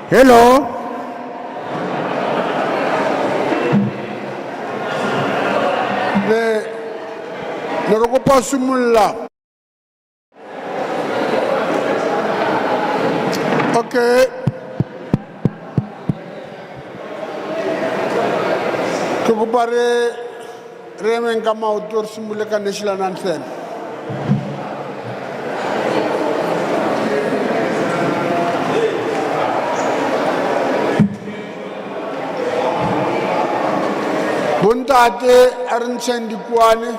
Hello. Ne re kopa simolla. Okay. Ke kopa re emeng ka maoto re simolle ka national anthem. Bontate a re ntsheng dikwane.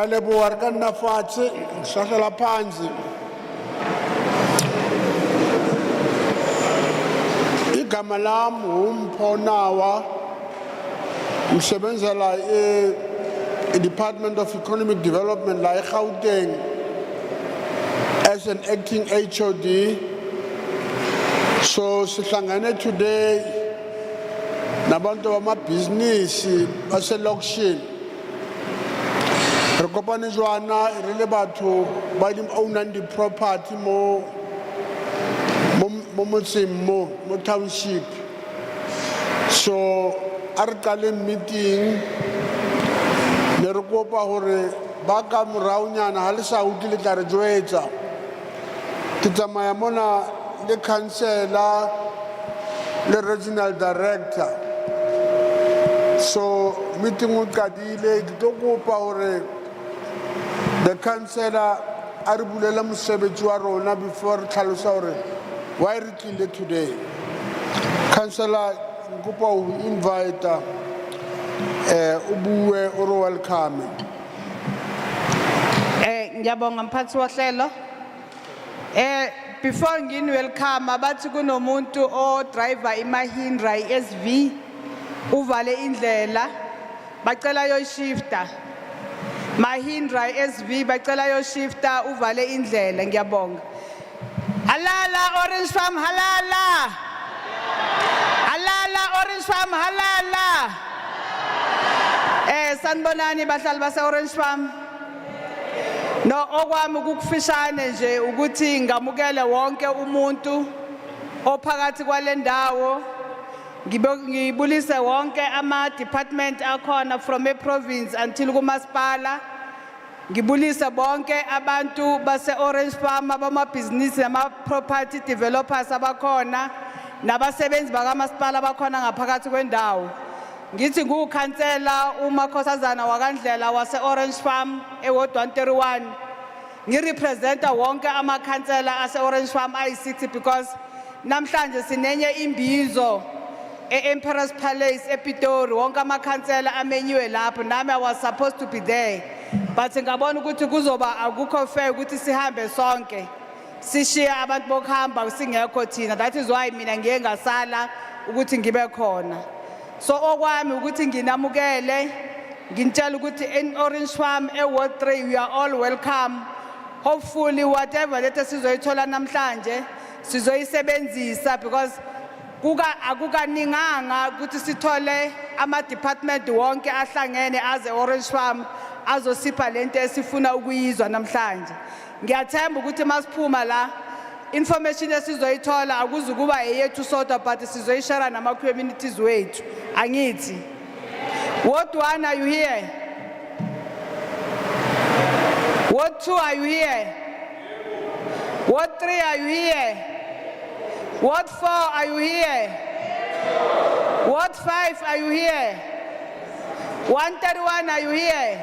Lebo warkana fatshe shahla phansi igama lami umphonawa ngisebenzela Department of Economic Development la eGauteng as an acting HOD. So sihlangane today nabantu bamabhizinisi baselokishini. Re kopane jwana re le batho ba di ownang di property mo township. So a re qale meeting ne re kopa hore ba ka moraonyana ha le sa utlwe le tla re jwetsa ke tsamaya mona le councillor le regional director. So meeting o qadile ke tlo kopa hore the councillor a re bulela mosebetsi wa rona before re tlhalosa hore why re tlile today. Councillor nkopa o invite o bue o re welcome. Ngiyabonga mphathi wohlelo. Before ngini welcome abathi kunomuntu o driver iMahindra iSV uvale indlela bacela yo shifter. Mahindra SV bacela yo shifter uvale indlela ngiyabonga. Halala Orange Farm halala. Halala Orange Farm halala. Sanibonani bahlali base Orange Farm. No okwami ukufishane nje ukuthi ngamukele wonke umuntu ophakathi kwalendawo. Ngibulise wonke ama department akhona from a province until kumasipala. Ngibulise bonke abantu base Orange Farm abamabhizinisi nama property developers abakhona nabasebenzi bakamasipala abakhona ngaphakathi kwendawo. Ngithi ngukhansela uMakhosazana wakandlela wase Orange Farm eWard 131. Ngirepresenta wonke amakhansela ase Orange Farm ayi6 because namhlanje sinenye Imbizo Emperor's Palace ePitori wonke amakhansela amenyiwe lapho nami I was supposed to be there but ngabona ukuthi kuzoba akukho fair ukuthi sihambe sonke sishiya abantu bokuhamba singekho thina. That is why mina ngiye ngasala ukuthi ngibe khona. So okwami ukuthi nginamukele ngintshela ukuthi in Orange Farm Ward 3 we are all welcome. Hopefully whatever lethe sizoyithola namhlanje sizoyisebenzisa because akukaninganga ukuthi sithole ama department wonke ahlangene as Orange Farm azosipha lento esifuna ukuyizwa namhlanje. Ngiyathemba ukuthi masiphuma la information esizoyithola akuzukuba eyethu sodwa but sizoyishare nama communities wethu. Angithi. What 1 are you here? What 2 are you here? What 3 are you here? What 4 are you here? What 5 are you here? 131 are you here?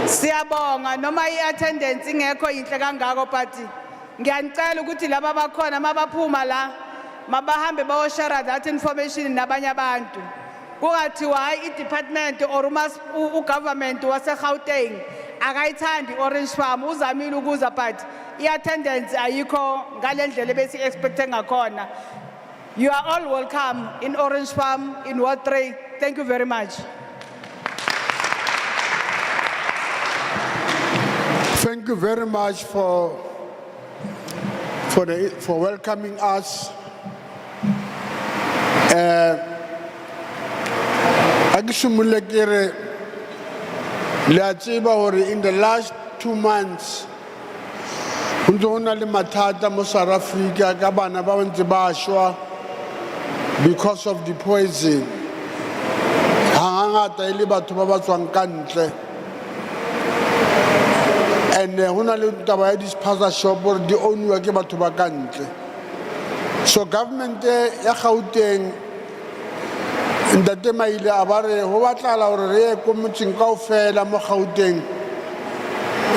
Siyabonga noma iattendance ingekho inhle kangako but ngiyanicela ukuthi laba bakhona mabaphuma la mabahambe bayoshare that information nabanye abantu. Kungathiwa hayi i-department or u-government wase-Gauteng akayithandi Orange Farm uzamile ukuza but i-attendance ayikho ngale ndlela besi-expecte ngakhona. You are all welcome in Orange Farm in Ward 3. Thank you very much. Thank you very much for welcoming us. Akishumulekere leatsiba hore in the last 2 months undona le mathata mo South Africa ka bana ba ntse ba shwa because of the poison. Hangata ile batho ba tswang kantle and hona le taba ya dispenser shop or di ownwa ke batho ba kantle. So government ya Gauteng ndate maile abare ho batlala hore re ko motseng kaofela mo Gauteng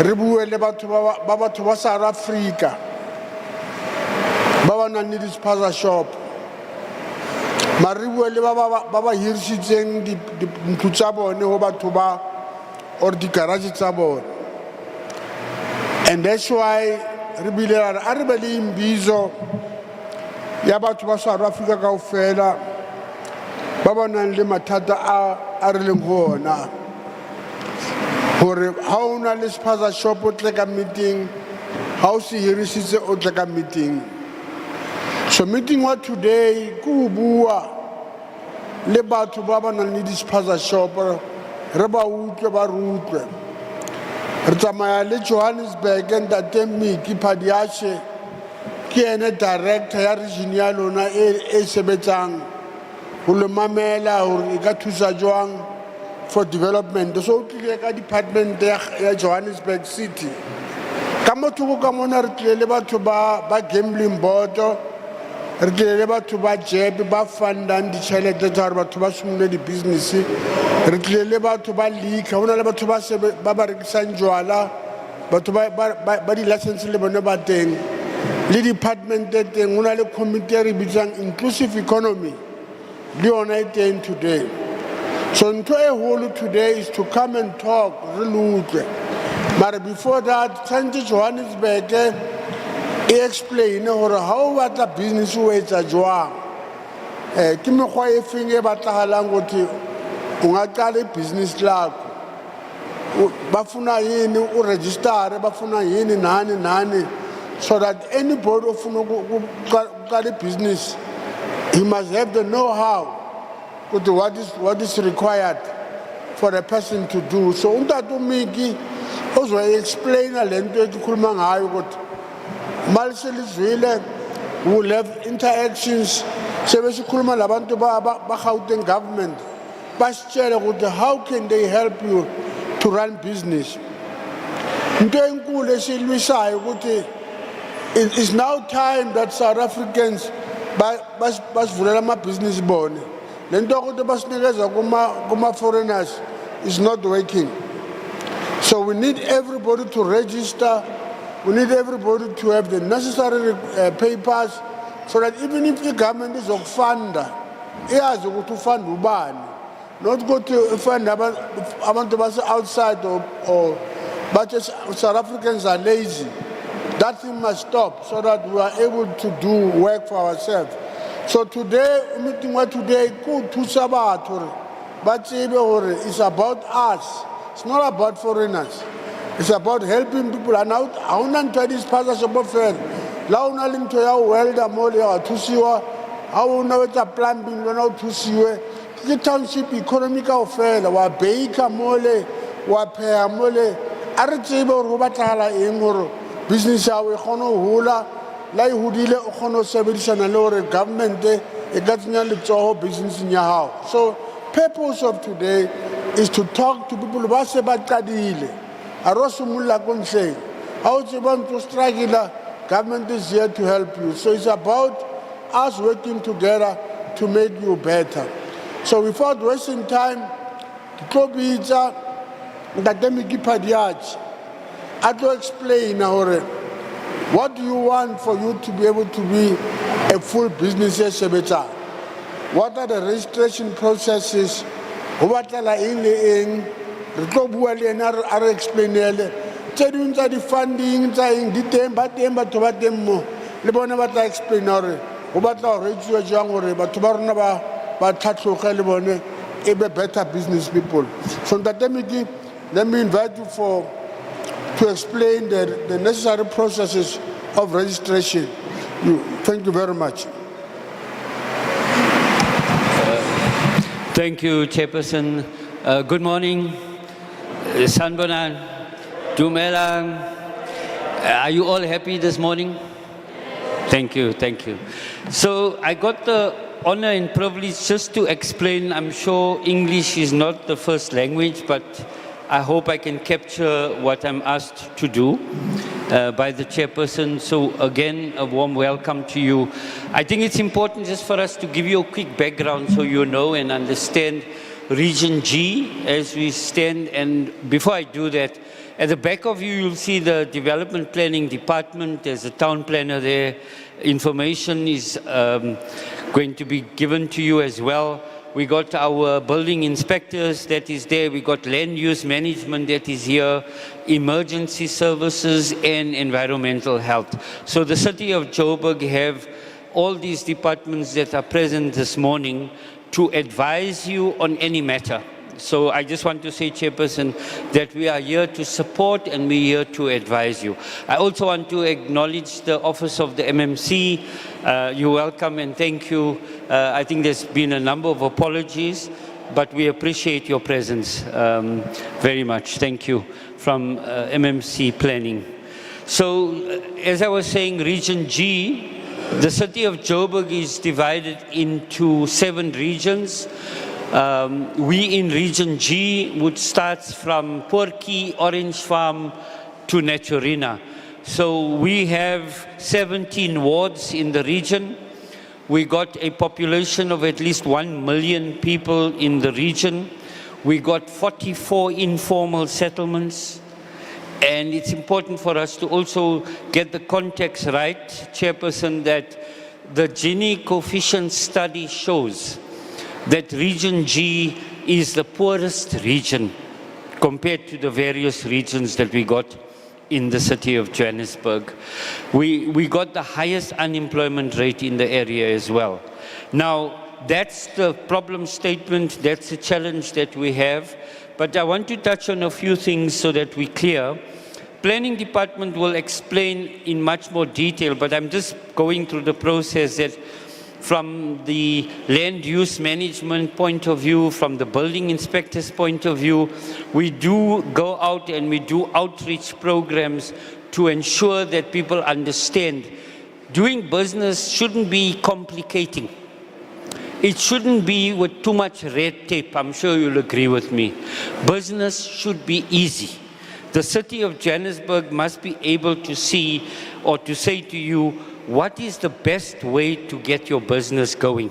re bue le batho ba South Africa ba ba nang le dispenser shop mare bue le ba hirisitseng di ntlo tsa bone ho batho ba or di garage tsa bone. And that's why re bile a re be le Imbizo ya batho ba South Africa kaofela ba ba nang le mathata a re leng gona hore ha o na le spaza shop o tle ka meeting ha o se hirisitse o tle ka meeting. So meeting wa today ku bua le batho ba ba nang le dispenser shop re ba utlwe ba rutlwe. Re tsamaya le Johannesburg ntate Miki Phadiashe ke ene director ya region ya lona e sebetsang ho le mamela hore e ka thusa jwang for development. So o tlile ka department ya Johannesburg City ka motho ka mona re tlile le batho ba gambling board re tlile le batho ba JEB ba fundang ditšhelete tsa hore batho ba simolole di business re tlile le batho ba liquor hona le batho ba rekisang jwala batho ba di license le bone ba teng le department teng hona le committee re bitsang inclusive economy le yona e teng today. So ntho e holo today is to come and talk re lutlwe mara before that tshwantse Johannesburg e explain hore ha o batla business o etsa jwang ke mekgwa e feng e batlagalang gote o nga qala business lakho bafuna yini o register bafuna yini nani so that anybody ofuna ukuqala business he must have the know-how what is required for a person to do. So untatu Miki also explain a lento ekhuluma ngayo ukuthi maliselizwile will have interactions sebesikhuluma labantu ba Gauteng government basitshele ukuthi how can they help you to run business. Into enkulu esilwisayo ukuthi it is now time that South Africans basivulela ama business bone lento ukuthi basinikeza kuma foreigners is not working. So we need everybody to register. We need everybody to have the necessary papers so that even if the government is funda iyazi ukuthi ufunda ubani, not go to fund abantu base outside or but South Africans are lazy. That thing must stop so that we are able to do work for ourselves. So today, meeting wa today, ku thusa batho hore ba tsebe hore it's about us. It's not about foreigners. It's about helping people. And now, I want to this pastor support fair. La una link to your welder mole ya thusiwa. Ha una wetsa plumbing lona o thusiwe. The township economic ofela wa baker mole wa pay mole. A re tsebe hore ho batlahala eng hore business ya e kgone ho hola. La e hodile o kgone ho sebedisana le hore government e ka tsenya letsoho business ya hao. So purpose of today is to talk to people ba se ba qadile. A ro sumulla ko ntleng. Ha o tseba ntse o struggle, government is here to help you. So it's about us working together to make you better. So without wasting time, Klobitsa, Ntatemiki Padiach, I to explain hore what do you want for you to be able to be a full business sebetsa? What are the registration processes? Ho batlela eng le eng? Re tlo bua le ena a re explainele. Tse ding tsa di funding tsa eng di teng ba teng batho ba teng mo. Le bona ba tla explain hore ho batla hore e tswe jang hore batho ba rona ba tlhatlhoge le bone e be better business people. So Ntatemiki, let me invite you to explain the necessary processes of registration. Thank you very much. Thank you, Chairperson. Good morning. Sanbonan, Dumelang. Are you all happy this morning? Thank you, thank you. So I got the honor and privilege just to explain. I'm sure English is not the first language, but I hope I can capture what I'm asked to do by the chairperson. So again, a warm welcome to you. I think it's important just for us to give you a quick background so you know and understand Region G as we stand. And before I do that, at the back of you, you'll see the Development Planning Department. There's a town planner there. Information is going to be given to you as well. We got our building inspectors that is there. We got land use management that is here, emergency services and environmental health. So the city of Joburg have all these departments that are present this morning to advise you on any matter. So I just want to say, Chairperson, that we are here to support and we're here to advise you. I also want to acknowledge the Office of the MMC. You're welcome and thank you. I think there's been a number of apologies, but we appreciate your presence very much. Thank you from MMC Planning. So as I was saying, Region G, the city of Joburg is divided into 7 regions. We in Region G would start from Porky, Orange Farm to Naturina. So we have 17 wards in the region. We got a population of at least 1 million people in the region. We got 44 informal settlements. And it's important for us to also get the context right, Chairperson, that the Gini coefficient study shows that Region G is the poorest region compared to the various regions that we got in the city of Johannesburg. We got the highest unemployment rate in the area as well. Now, that's the problem statement, that's the challenge that we have. But I want to touch on a few things so that we're clear. Planning Department will explain in much more detail, but I'm just going through the process that from the land use management point of view, from the building inspector's point of view, we do go out and we do outreach programs to ensure that people understand doing business shouldn't be complicating. It shouldn't be with too much red tape. I'm sure you'll agree with me. Business should be easy. The city of Johannesburg must be able to see or to say to you, what is the best way to get your business going?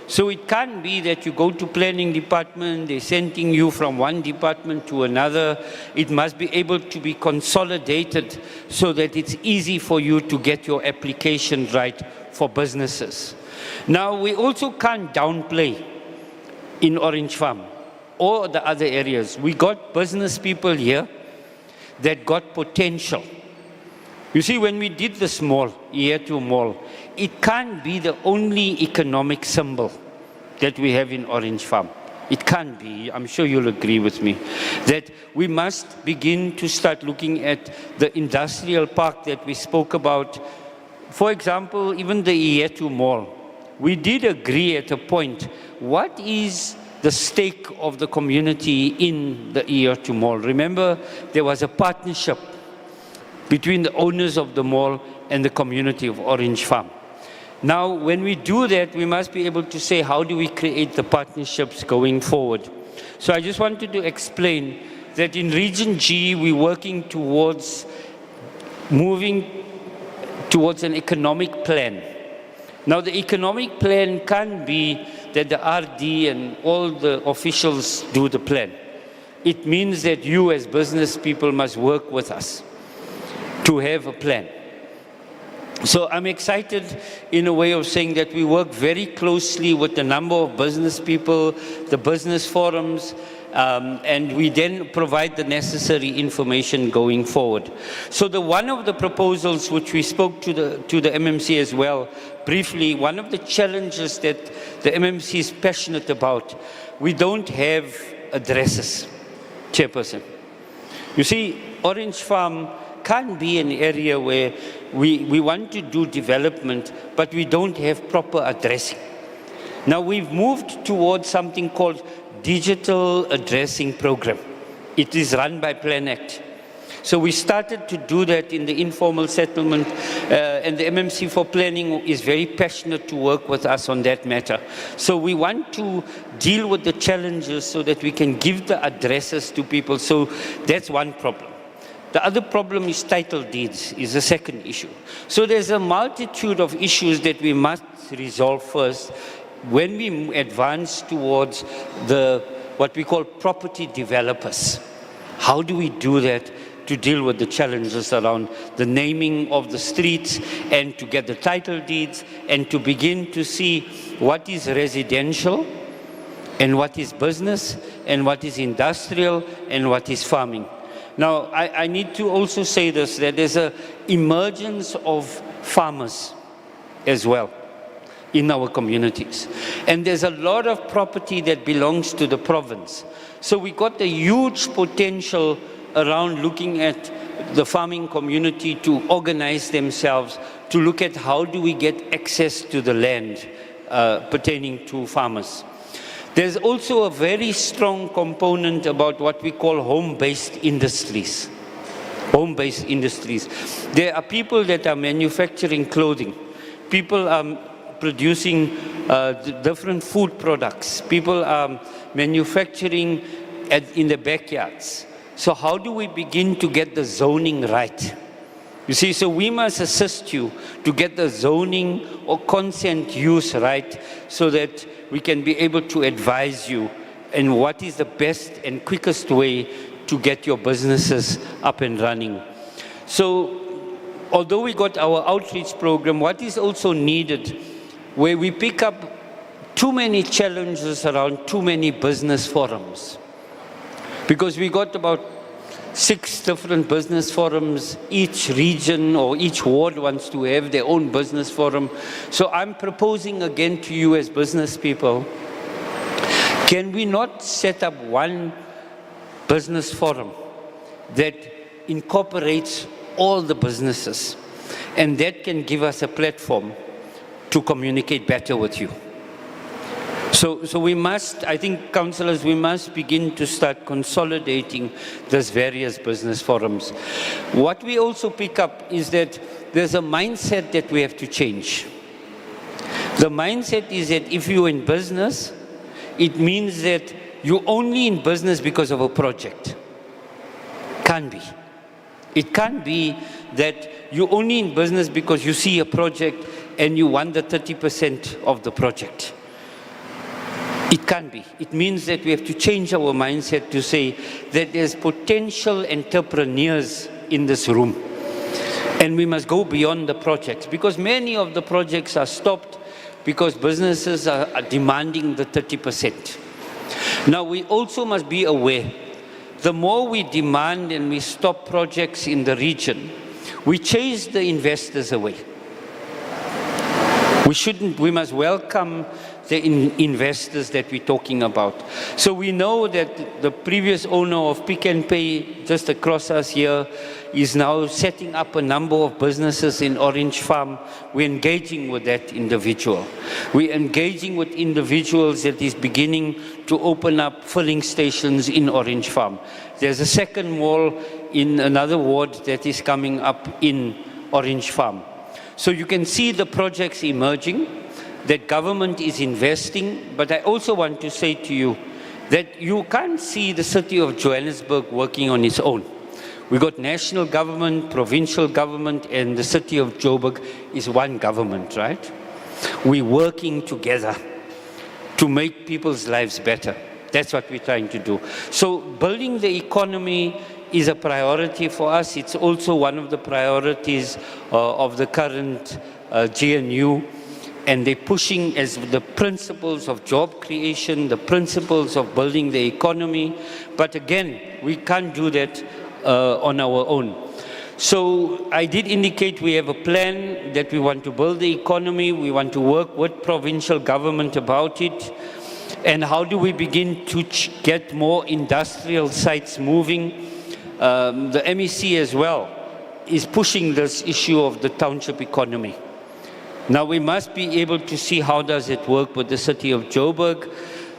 So it can't be that you go to planning department, they're sending you from one department to another. It must be able to be consolidated so that it's easy for you to get your application right for businesses. Now, we also can't downplay in Orange Farm or the other areas. We got business people here that got potential. You see, when we did this mall, Ietu Mall, it can't be the only economic symbol that we have in Orange Farm. It can't be. I'm sure you'll agree with me that we must begin to start looking at the industrial park that we spoke about. For example, even the Ietu Mall. We did agree at a point, what is the stake of the community in the Ietu Mall? Remember, there was a partnership between the owners of the mall and the community of Orange Farm. Now, when we do that, we must be able to say, how do we create the partnerships going forward? So I just wanted to explain that in Region G, we're working towards moving towards an economic plan. Now, the economic plan can't be that the RD and all the officials do the plan. It means that you as business people must work with us to have a plan. So I'm excited in a way of saying that we work very closely with a number of business people, the business forums, and we then provide the necessary information going forward. So one of the proposals which we spoke to the MMC as well, briefly, one of the challenges that the MMC is passionate about, we don't have addresses, Chairperson. You see, Orange Farm can't be an area where we want to do development, but we don't have proper addressing. Now we've moved towards something called Digital Addressing Program. It is run by Plan Act. So we started to do that in the informal settlement, and the MMC for Planning is very passionate to work with us on that matter. So we want to deal with the challenges so that we can give the addresses to people. So that's one problem. The other problem is title deeds, is the second issue. So there's a multitude of issues that we must resolve first when we advance towards what we call property developers. How do we do that to deal with the challenges around the naming of the streets and to get the title deeds and to begin to see what is residential and what is business and what is industrial and what is farming. Now, I need to also say this, that there's an emergence of farmers as well in our communities. And there's a lot of property that belongs to the province. So we got a huge potential around looking at the farming community to organize themselves, to look at how do we get access to the land pertaining to farmers. There's also a very strong component about what we call home-based industries. Home-based industries. There are people that are manufacturing clothing. People are producing different food products. People are manufacturing in the backyards. So how do we begin to get the zoning right? You see, so we must assist you to get the zoning or consent use right so that we can be able to advise you in what is the best and quickest way to get your businesses up and running. So although we got our outreach program, what is also needed where we pick up too many challenges around too many business forums. Because we got about 6 different business forums. Each region or each ward wants to have their own business forum. So I'm proposing again to you as business people, can we not set up one business forum that incorporates all the businesses, and that can give us a platform to communicate better with you? So we must, I think, councillors, we must begin to start consolidating these various business forums. What we also pick up is that there's a mindset that we have to change. The mindset is that if you're in business, it means that you're only in business because of a project. Can't be. It can't be that you're only in business because you see a project and you want the 30% of the project. It can't be. It means that we have to change our mindset to say that there's potential entrepreneurs in this room. And we must go beyond the projects, because many of the projects are stopped because businesses are demanding the 30%. Now, we also must be aware, the more we demand and we stop projects in the region, We chase the investors away. We must welcome the investors that we're talking about. So we know that the previous owner of Pick n Pay just across us here is now setting up a number of businesses in Orange Farm. We're engaging with that individual. We're engaging with individuals that is beginning to open up filling stations in Orange Farm. There's a second mall in another ward that is coming up in Orange Farm. So you can see the projects emerging, that government is investing, but I also want to say to you that you can't see the city of Johannesburg working on its own. We got national government, provincial government, and the city of Joburg is one government, right? We're working together to make people's lives better. That's what we're trying to do. So building the economy is a priority for us. It's also one of the priorities of the current GNU. And they're pushing as the principles of job creation, the principles of building the economy. But again, we can't do that on our own. So I did indicate we have a plan that we want to build the economy. We want to work with provincial government about it. And how do we begin to get more industrial sites moving? The MEC as well is pushing this issue of the township economy. Now we must be able to see how does it work with the city of Joburg.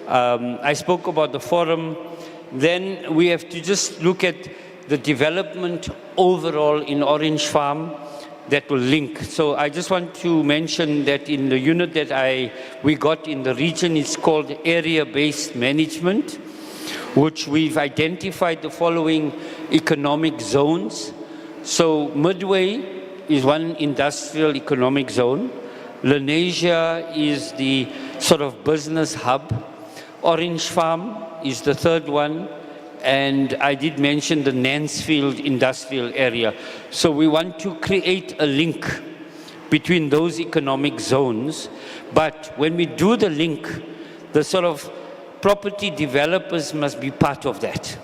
I spoke about the forum. Then we have to just look at the development overall in Orange Farm that will link. So I just want to mention that in the unit that we got in the region, it's called area-based management, which we've identified the following economic zones. So Midway is one industrial economic zone. Lenasia is the sort of business hub. Orange Farm is the third one. And I did mention the Nansfield industrial area. So we want to create a link between those economic zones. But when we do the link, the sort of property developers must be part of that.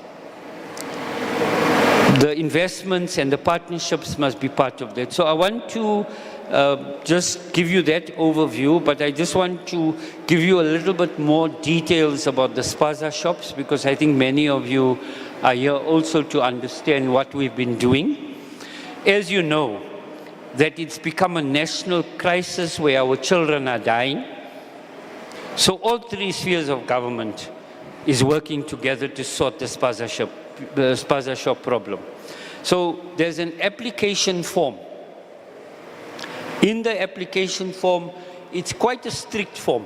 The investments and the partnerships must be part of that. So I want to just give you that overview, but I just want to give you a little bit more details about the spaza shops, because I think many of you are here also to understand what we've been doing. As you know, that it's become a national crisis where our children are dying. So all three spheres of government is working together to sort the spaza shop problem. So there's an application form. In the application form, it's quite a strict form.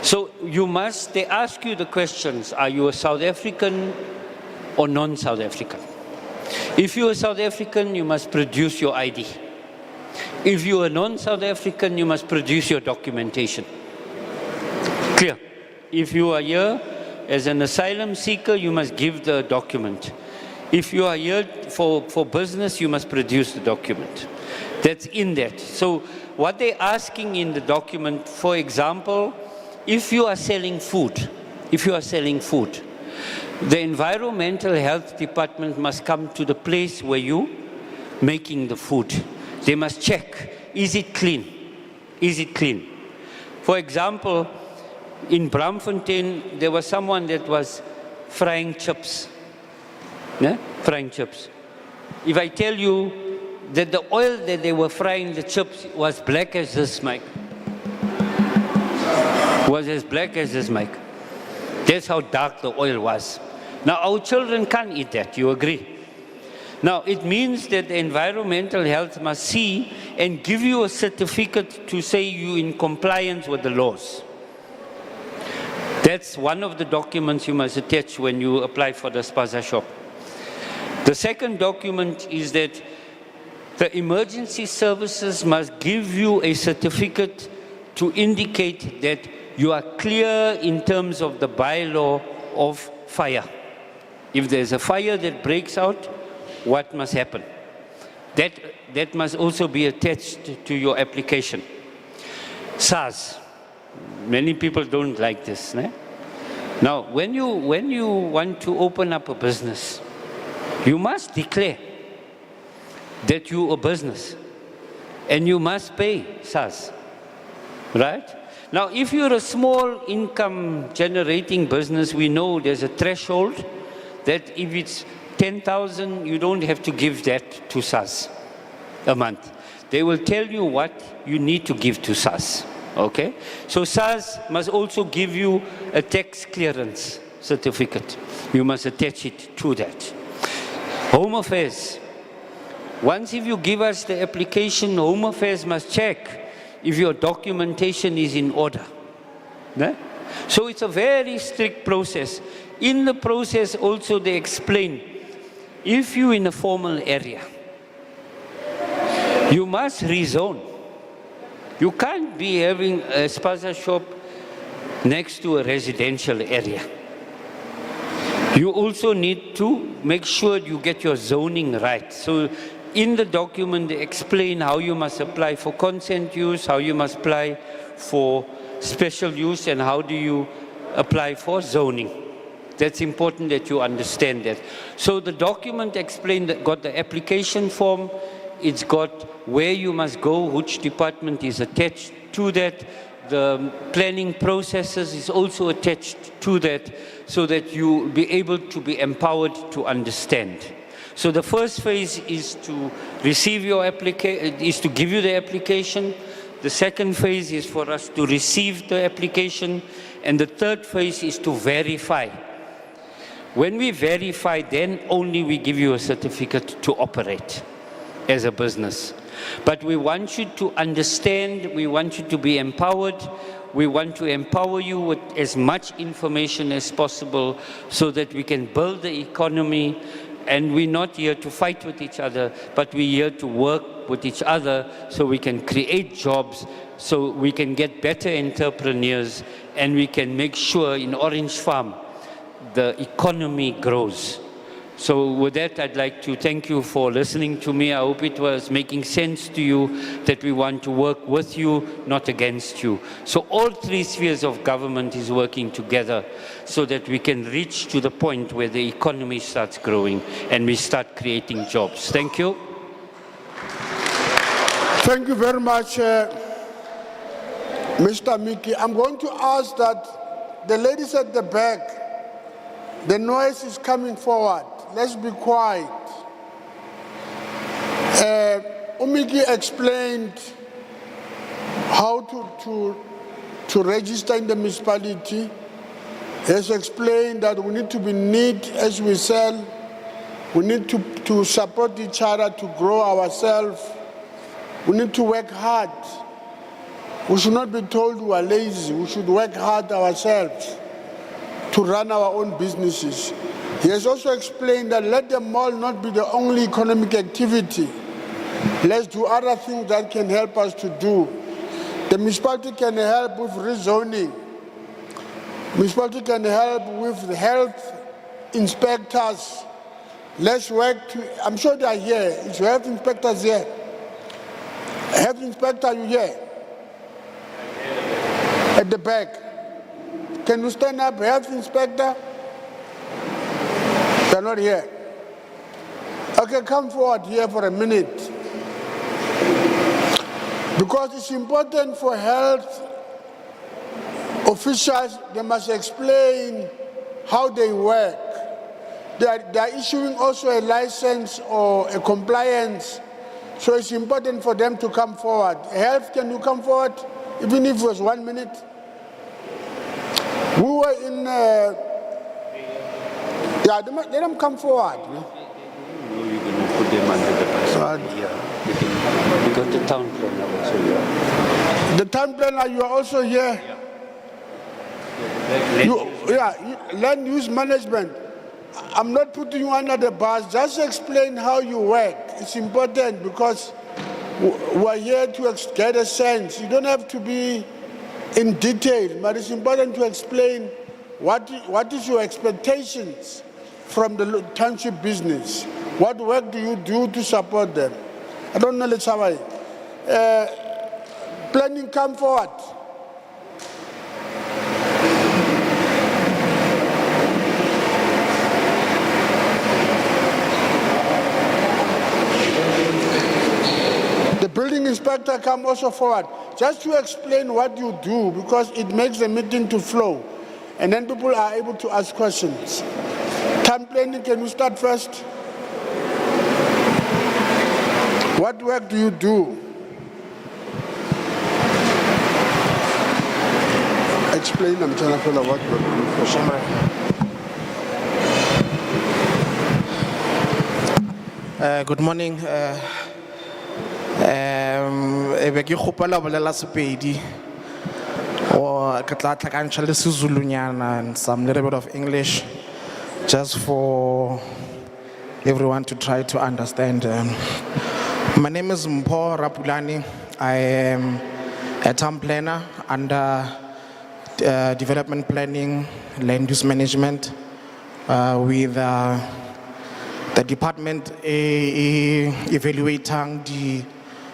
So they ask you the questions, are you a South African or non-South African? If you're a South African, you must produce your ID. If you're a non-South African, you must produce your documentation. Clear? If you are here as an asylum seeker, you must give the document. If you are here for business, you must produce the document. That's in that. So what they're asking in the document, for example, if you are selling food, the environmental health department must come to the place where you making the food. They must check, is it clean? Is it clean? For example, in Braamfontein, there was someone that was frying chips. Yeah? Frying chips. If I tell you that the oil that they were frying the chips was black as this, Mike. Was as black as this, Mike. That's how dark the oil was. Now, our children can't eat that, you agree? Now, it means that the environmental health must see and give you a certificate to say you're in compliance with the laws. That's one of the documents you must attach when you apply for the spaza shop. The second document is that the emergency services must give you a certificate to indicate that you are clear in terms of the bylaw of fire. If there's a fire that breaks out, what must happen? That must also be attached to your application. SARS. Many people don't like this. Ne? Now, when you want to open up a business, you must declare. that you a business and you must pay SARS, right? Now, if you're a small income generating business, we know there's a threshold that if it's 10,000, you don't have to give that to SARS a month. They will tell you what you need to give to SARS, okay? So SARS must also give you a tax clearance certificate. You must attach it to that. Home Affairs. Once if you give us the application, Home Affairs must check if your documentation is in order. Ne? So it's a very strict process. In the process also they explain, if you're in a formal area, you must rezone. You can't be having a spaza shop next to a residential area. You also need to make sure you get your zoning right. So in the document, they explain how you must apply for consent use, how you must apply for special use, and how do you apply for zoning. That's important that you understand that. So the document explained that got the application form, it's got where you must go, which department is attached to that. The planning processes is also attached to that, so that you will be able to be empowered to understand. So the first phase is to receive your application, is to give you the application. The second phase is for us to receive the application. And the third phase is to verify. When we verify, then only we give you a certificate to operate as a business. But we want you to understand, we want you to be empowered, we want to empower you with as much information as possible so that we can build the economy. And we're not here to fight with each other, but we're here to work with each other so we can create jobs, so we can get better entrepreneurs, and we can make sure in Orange Farm the economy grows. So with that, I'd like to thank you for listening to me. I hope it was making sense to you that we want to work with you, not against you. So all three spheres of government is working together so that we can reach to the point where the economy starts growing and we start creating jobs. Thank you. Thank you very much, Mr. Miki. I'm going to ask that the ladies at the back, the noise is coming forward. Let's be quiet. Umiki explained how to register in the municipality. He has explained that we need to be neat as we sell. We need to support each other to grow ourselves. We need to work hard. We should not be told we are lazy. We should work hard ourselves to run our own businesses. He has also explained that let the mall not be the only economic activity. Let's do other things that can help us to do. The municipality can help with rezoning. Municipality can help with the health inspectors. Let's work to, I'm sure they are here. Is your health inspectors here? Health inspector, you here? At the back. Can you stand up, health inspector? They're not here. Okay, come forward here for a minute. Because it's important for health officials, they must explain how they work. They are issuing also a license or a compliance, so it's important for them to come forward. Health, can you come forward, even if it was 1 minute? We were in, yeah, let them come forward. You're going to put them under the bus. Yeah. We got the town planner also here. The town planner, you are also here. Land use management. I'm not putting you under the bus. Just explain how you work. It's important because we're here to get a sense. You don't have to be in detail, but it's important to explain what is your expectations from the township business. What work do you do to support them? I don't know, let's have planning, come forward. building inspector come also forward, just to explain what you do, because it makes the meeting to flow. And then people are able to ask questions. Town planning, can you start first? What work do you do? Explain, I'm trying to figure out what work do you do. Good morning. Ebe ke kgopela bolela Sepedi or ke tla tlhakantsha le Sezulunyana and some little bit of English just for everyone to try to understand. My name is Mpho Rapulani. I am a town planner under development planning, land use management with the department evaluating the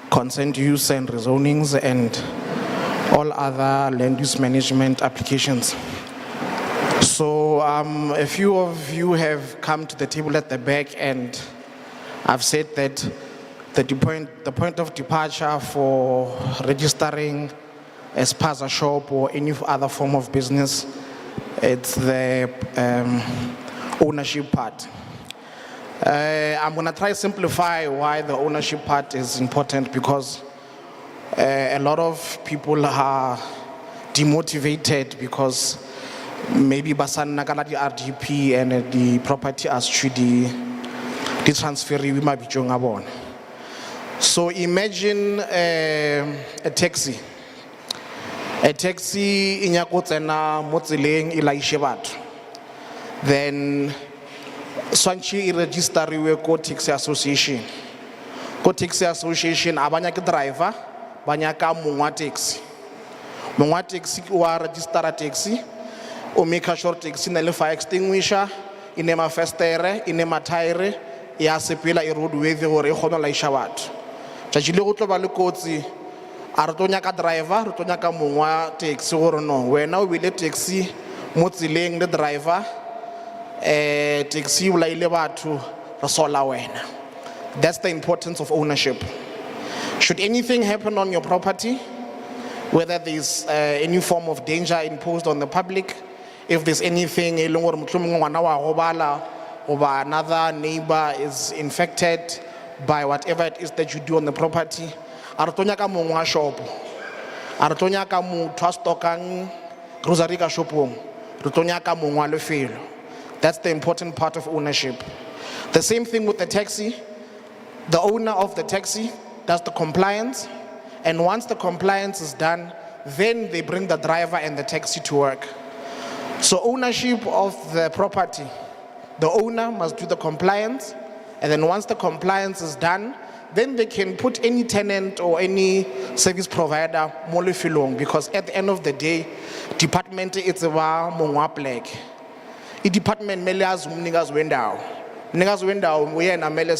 consent use and rezonings and all other land use management applications. So a few of you have come to the table at the back and I've said that the point of departure for registering a spaza shop or any other form of business, it's the ownership part. I'm going to try to simplify why the ownership part is important, because a lot of people are demotivated because maybe basan nakala di RDP and the property as to the transfer we might be doing about. So imagine a taxi. A taxi in Yakotsena Motsileng ilaishe batho. Then Swanchi register we go taxi association. Go taxi association abanya ke driver, banya ka mongwa taxi. Mongwa taxi wa register a taxi, o make sure taxi na le fire extinguisher, ine ma festere, ine ma tire, ya sepela e roadworthy gore e kgona laisha batho. Tšatši le go tlo ba le kotsi a re tlo nyaka driver, re tlo nyaka mongwa taxi gore no wena o bile taxi mo tseleng le driver taxi o laile batho re sola wena. That's the importance of ownership. Should anything happen on your property, whether there's any form of danger imposed on the public, if there's anything e leng gore mohlomong ngwana wa gobala or another neighbor is infected by whatever it is that you do on the property, a re tlo nyaka mongwa shop, a re tlo nyaka motho a stokang grocery ka shopong, re tlo nyaka mongwa lefelo. That's the important part of ownership. The same thing with the taxi. The owner of the taxi does the compliance, and once the compliance is done, then they bring the driver and the taxi to work. So ownership of the property, the owner must do the compliance, and then once the compliance is done, then they can put any tenant or any service provider mo lefelong, because at the end of the day, department it's about mongwa black. I department mele az umnikazi wendawo. Umnikazi wendawo uyena mele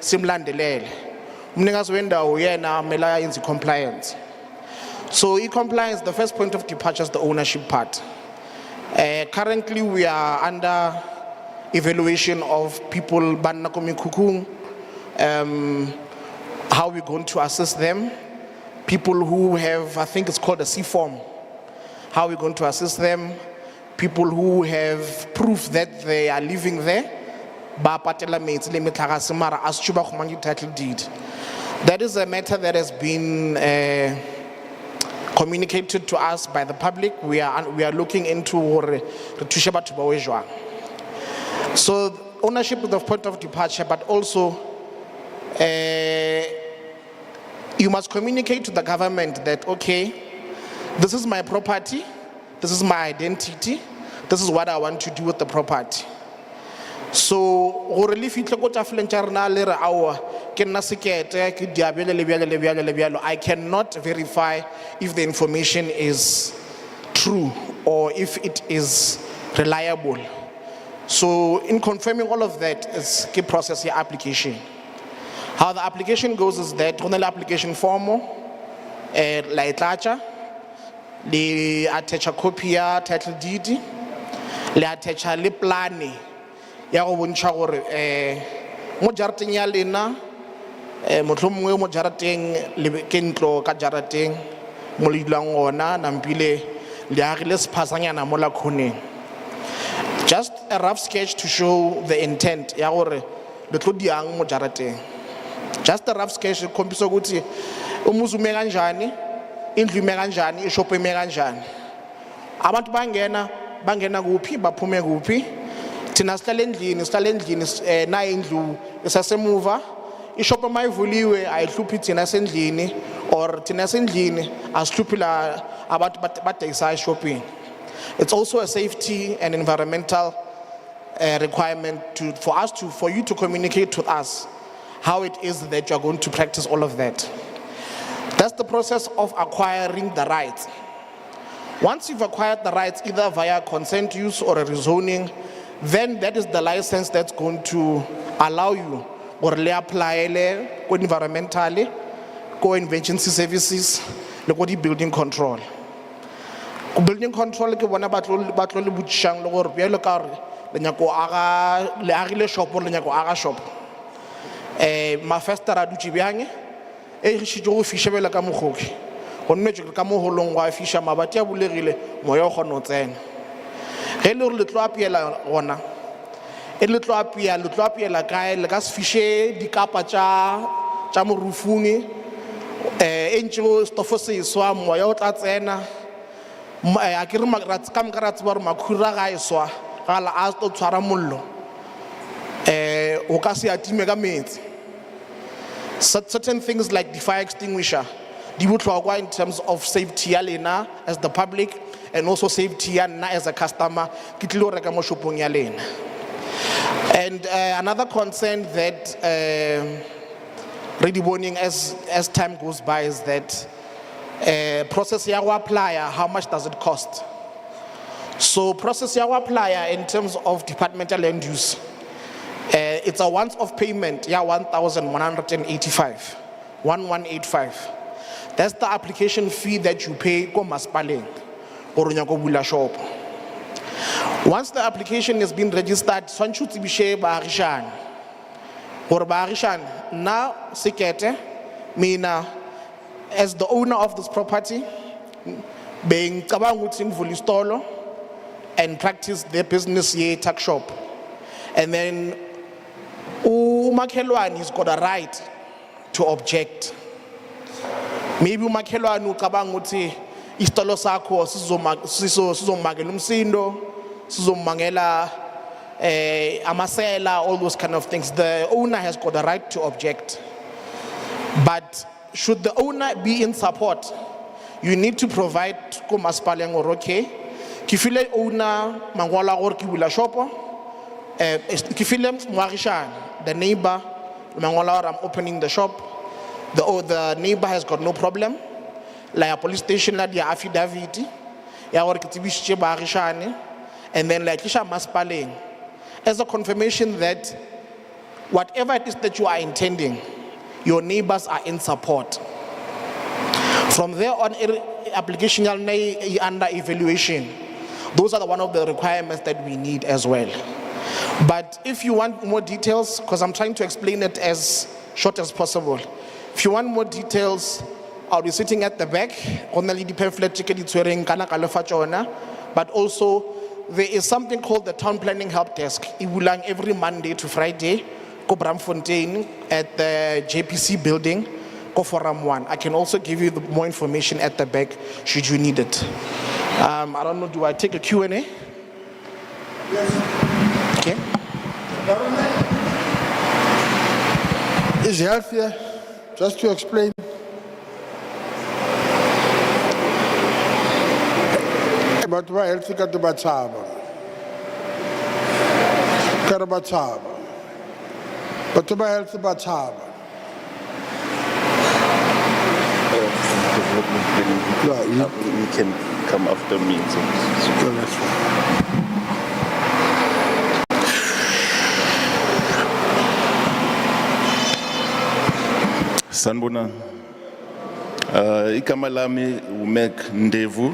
simlandelele. Umnikazi wendawo uyena mele ayenze compliance. So compliance, the first point of departure is the ownership part. Currently we are under evaluation of people banna komikukung, how we're going to assist them. People who have, I think it's called a C form, how we're going to assist them. People who have proof that they are living there, title deed. That is a matter that has been communicated to us by the public. We are looking into so ownership is the point of departure, but also you must communicate to the government that, okay, this is my property, this is my identity, this is what I want to do with the property. So I cannot verify if the information is true or if it is reliable. So in confirming all of that is key process your application. How the application goes is that on the application form, la itlacha, le attach a copy ya title deed, le attach a le plane ya go bontsha gore mo jarteng ya lena mohlomongwe mo jarateng le ke ntlo ka jarateng mo le dulang gona nampile le agile sephasanyana mo la khoneng. Just a rough sketch to show the intent ya gore le tlo diang mo jarateng. Just a rough sketch e khompisa ukuthi umuzi ume kanjani, indlu ime kanjani, ishop ime kanjani. Abantu bangena kuphi baphume kuphi. Thina sihlala endlini na indlu esasemuva. Ishop mayivuliwe ayihluphi thina sendlini or thina sendlini asihluphi la abantu badayisa shopping. It's also a safety and environmental requirement for you to communicate with us how it is that you are going to practice all of that. That's the process of acquiring the rights. Once you've acquired the rights either via consent use or a rezoning, then that is the license that's going to allow you or le apply le go environmentally, go emergency services, le go di building control. Building control ke bona batlo le butshang le gore bjalo ka re le nyako aga le agile shop le nyako aga shop. Mafestera dutse bjang e re shitse go fishebela ka mogoki. Go nnetse ka mo holong wa fisha mabati a bulegile moya o gona o tsena. Ge le re le tlo apiela gona e le tlo apiela kae le ka se fishe dikapa tša morufung e ntšego stofo se swa moya o tla tsena a ke re ka moka ra tseba gore makhura ga e swa ga la a tlo tshwara mollo o ka se atime ka metsi. Certain things like the fire extinguisher di botlhokwa in terms of safety ya lena as the public and also safety ya nna as a customer ke tlile go reka mo shopong ya lena. And another concern that ready warning as time goes by is that process ya go apply, how much does it cost? So process ya go apply in terms of departmental land use, it's a once-off payment, yeah, 1,185, 1185. That's the application fee that you pay go maspaleng or nyako bula shop. Once the application has been registered, swantse tsebishe baagisane gore baagisane na sekete mina as the owner of this property being cabanga ukuthi ngivula isitolo and practice their business ye tuck shop, and then umakhelwane has got a right to object. Maybe umakhelwane ucabanga ukuthi isitolo sakho sizomagela umsindo, sizomangela amasela, all those kind of things. The owner has got a right to object. But should the owner be in support, you need to provide ko maspaleng or okay ke file owner mangwala gore ke bula shopo ke file moagisane the neighbor mangwala gore I'm opening the shop. The neighbor has got no problem. Like a police station la dia affidavit ya gore ke tsebisitse baagisane, and then like isha maspaleng as a confirmation that whatever it is that you are intending, your neighbors are in support. From there on, application under evaluation. Those are one of the requirements that we need as well. But if you want more details, because I'm trying to explain it as short as possible, if you want more details, I'll be sitting at the back on the pamphlet but also there is something called the Town Planning Help Desk. It will run every Monday to Friday, go Bramfontein at the JPC building, go Forum 1. I can also give you more information at the back should you need it. I don't know, do I take a Q&A? Yes. Okay. Is health here? Just to explain. But why health ka to batshaba? Ka re batshaba. But to health batshaba. You can come after me. Sanbona, igama lami uMac Ndevu.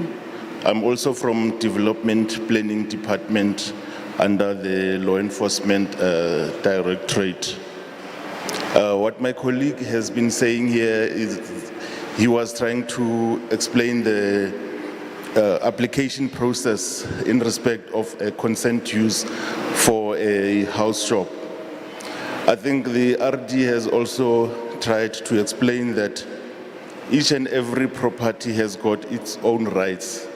I'm also from Development Planning Department under the Law Enforcement Directorate. What my colleague has been saying here is he was trying to explain the application process in respect of a consent use for a house shop. I think the RD has also tried to explain that each and every property has got its own rights.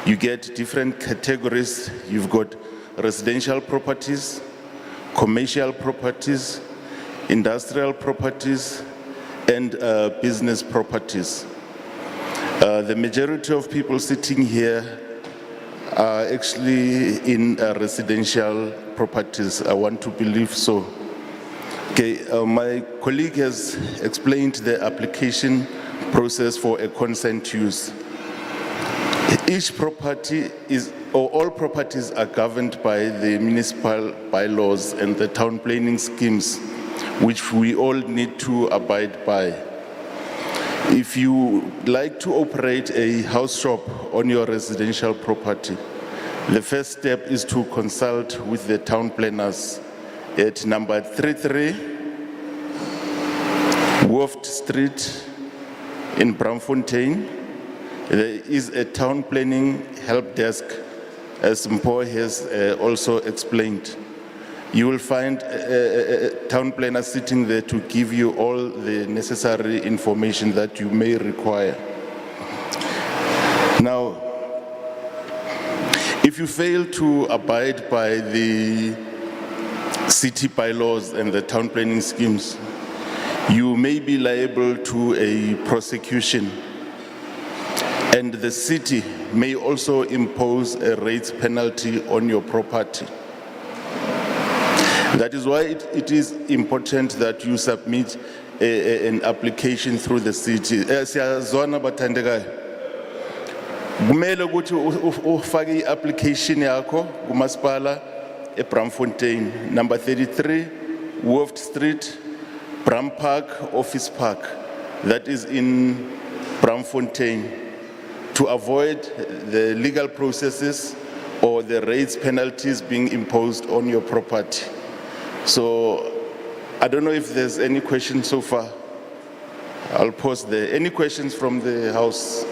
You get different categories. You've got residential properties, commercial properties, industrial properties, and business properties. The majority of people sitting here are actually in residential properties. I want to believe so. Okay, my colleague has explained the application process for a consent use. Each property is, or all properties are governed by the municipal bylaws and the town planning schemes, which we all need to abide by. If you like to operate a house shop on your residential property, the first step is to consult with the town planners at number 33 Wolf Street in Braamfontein. There is a town planning help desk, as Mpo has also explained. You will find a town planner sitting there to give you all the necessary information that you may require. Now, if you fail to abide by the city bylaws and the town planning schemes, you may be liable to a prosecution, and the city may also impose a rates penalty on your property. That is why it is important that you submit an application through the city. Siyazwana bathandekayo. Kumele ukuthi ufake i-application yakho kumasipala eBraamfontein, number 33 Wolf Street, Bram Park, Office Park. That is in Braamfontein, to avoid the legal processes or the rates penalties being imposed on your property. So I don't know if there's any questions so far. I'll pause there. Any questions from the House?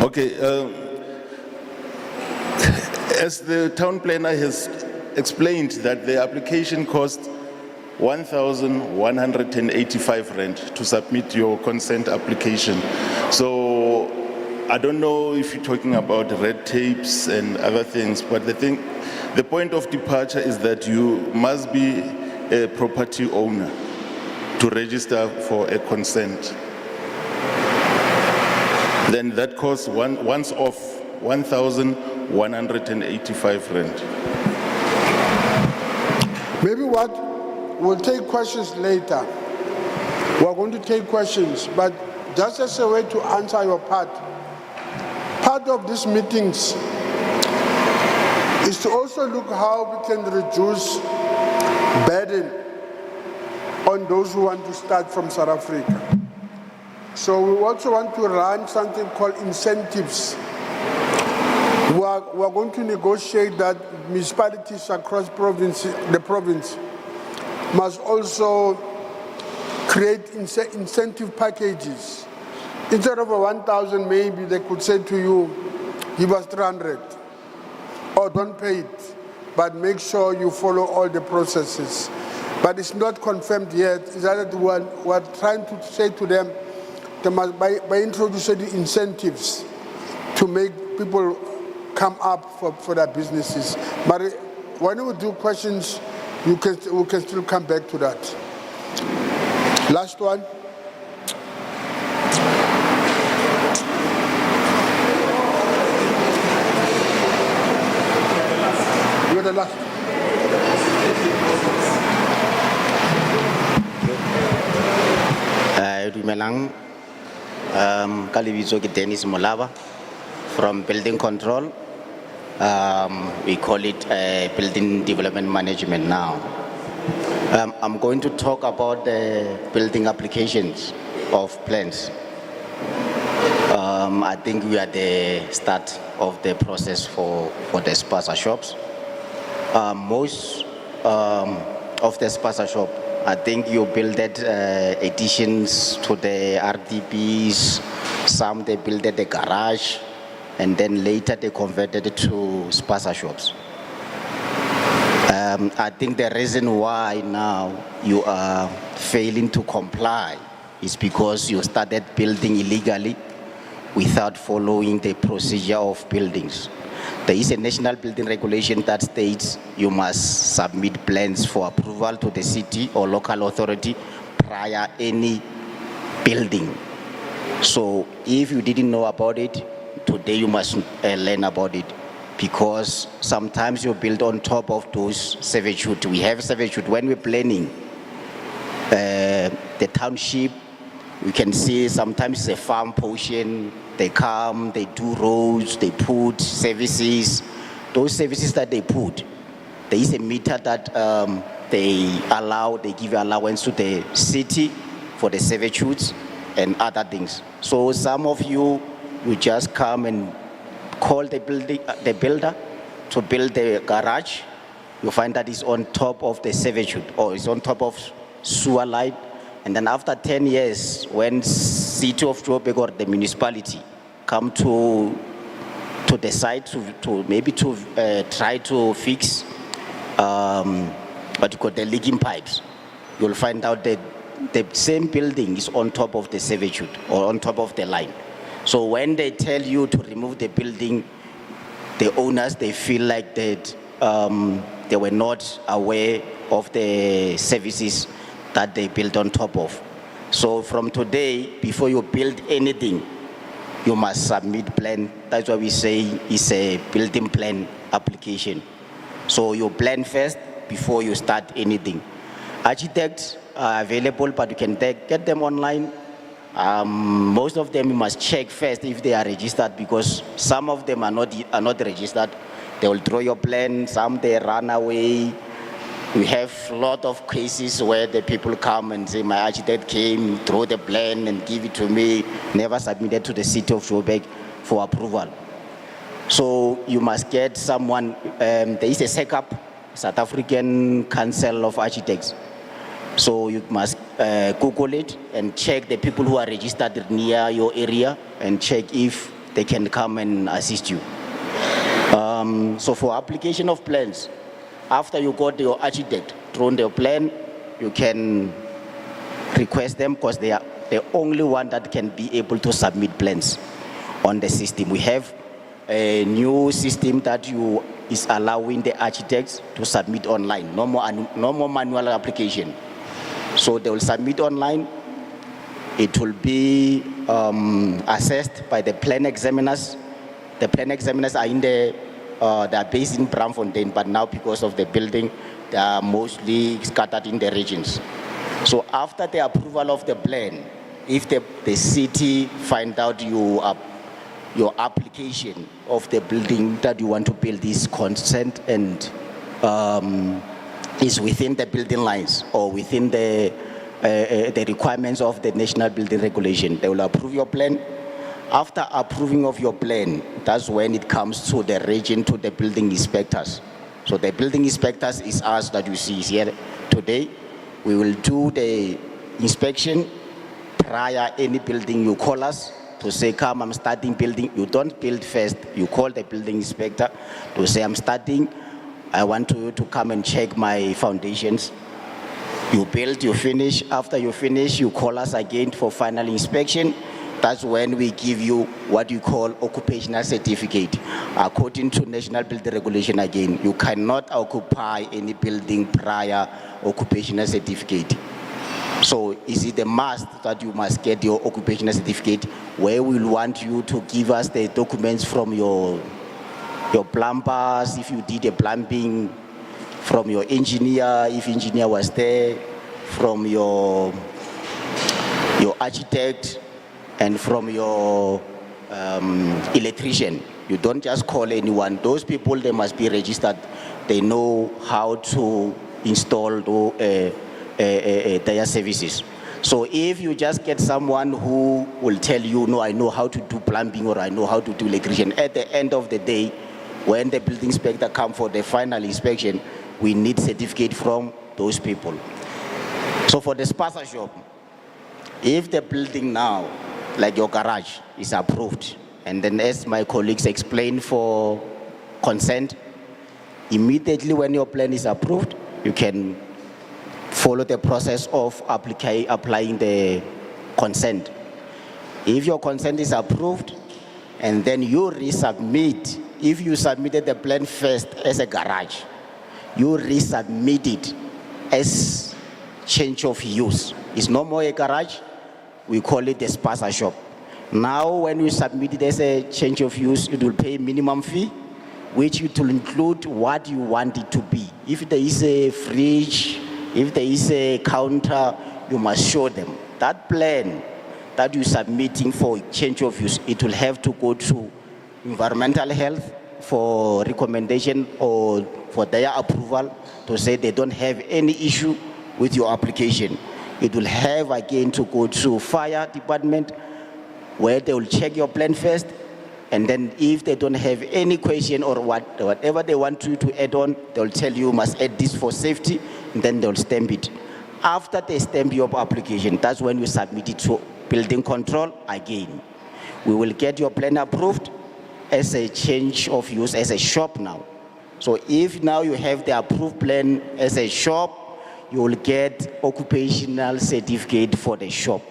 Okay, as the town planner has explained that the application costs 1,185 rand to submit your consent application. So I don't know if you're talking about red tapes and other things, but the point of departure is that you must be a property owner to register for a consent. Then that costs once off 1,185 rand. Maybe what we'll take questions later. We're going to take questions, but just as a way to answer your part of these meetings is to also look how we can reduce burden on those who want to start from South Africa. So we also want to run something called incentives. We're going to negotiate that municipalities across the province must also create incentive packages. Instead of 1,000, maybe they could say to you, give us 300, or don't pay it, but make sure you follow all the processes. But it's not confirmed yet. Is that we're trying to say to them, they must by introducing the incentives to make people come up for their businesses. But when we do questions, we can still come back to that. Last one. You're the last. Dumelang, ka lebitso ke Dennis Molaba from Building Control. We call it Building Development Management now. I'm going to talk about the building applications of plans. I think we are at the start of the process for the spaza shops. Most of the spaza shop, I think you built additions to the RDPs, some they built the garage, and then later they converted it to spaza shops. I think the reason why now you are failing to comply is because you started building illegally without following the procedure of buildings. There is a national building regulation that states you must submit plans for approval to the city or local authority prior any building. So if you didn't know about it, today you must learn about it, because sometimes you build on top of those servitude. We have servitude when we're planning the township. We can see sometimes it's a farm portion. They come, they do roads, they put services. Those services that they put, there is a meter that they give allowance to the city for the servitudes and other things. So some of you just come and call the builder to build the garage. You find that it's on top of the servitude or it's on top of sewer line. And then after 10 years, when city of Joburg or the municipality come to the site to try to fix what you call the leaking pipes, you'll find out that the same building is on top of the servitude or on top of the line. So when they tell you to remove the building, the owners, they feel like that they were not aware of the services that they built on top of. So from today, before you build anything, you must submit plan. That's why we say it's a building plan application. So you plan first before you start anything. Architects are available, but you can get them online. Most of them you must check first if they are registered, because some of them are not registered. They will draw your plan, some they run away. We have a lot of cases where the people come and say, my architect came, draw the plan and give it to me, never submitted to the city of Joburg for approval. So you must get someone, there is a SECAP, South African Council of Architects. So you must Google it and check the people who are registered near your area and check if they can come and assist you. So for application of plans, after you got your architect drawn their plan, you can request them, because they are the only one that can be able to submit plans on the system. We have a new system that is allowing the architects to submit online, no more manual application. So they will submit online. It will be assessed by the plan examiners. The plan examiners are they are based in Braamfontein, but now because of the building, they are mostly scattered in the regions. So after the approval of the plan, if the city find out your application of the building that you want to build is consent and is within the building lines or within the requirements of the national building regulation, they will approve your plan. After approving of your plan, that's when it comes to the region, to the building inspectors. So the building inspectors is us that you see here today. We will do the inspection prior any building. You call us to say, come, I'm starting building. You don't build first. You call the building inspector to say, I'm starting. I want you to come and check my foundations. You build, you finish. After you finish, you call us again for final inspection. That's when we give you what you call occupational certificate. According to National Building Regulation again, you cannot occupy any building prior occupational certificate. So is it a must that you must get your occupational certificate, where we will want you to give us the documents from your plumbers, if you did a plumbing, from your engineer, if engineer was there, from your architect, and from your electrician. You don't just call anyone. Those people, they must be registered. They know how to install their services. So if you just get someone who will tell you, no, I know how to do plumbing or I know how to do electrician, at the end of the day, when the building inspector comes for the final inspection, we need certificate from those people. So for the spaza shop, if the building now, like your garage, is approved, and then as my colleagues explained for consent, immediately when your plan is approved, you can follow the process of applying the consent. If your consent is approved, and then you resubmit, if you submitted the plan first as a garage, you resubmit it as change of use. It's no more a garage, we call it a spaza shop. Now when you submit it as a change of use, it will pay minimum fee, which it will include what you want it to be. If there is a fridge, if there is a counter, you must show them. That plan that you're submitting for change of use, it will have to go to environmental health for recommendation or for their approval to say they don't have any issue with your application. It will have again to go to fire department, where they will check your plan first, and then if they don't have any question or whatever they want you to add on, they'll tell you must add this for safety, and then they'll stamp it. After they stamp your application, that's when you submit it to building control again. We will get your plan approved as a change of use as a shop now. So if now you have the approved plan as a shop, you will get occupational certificate for the shop.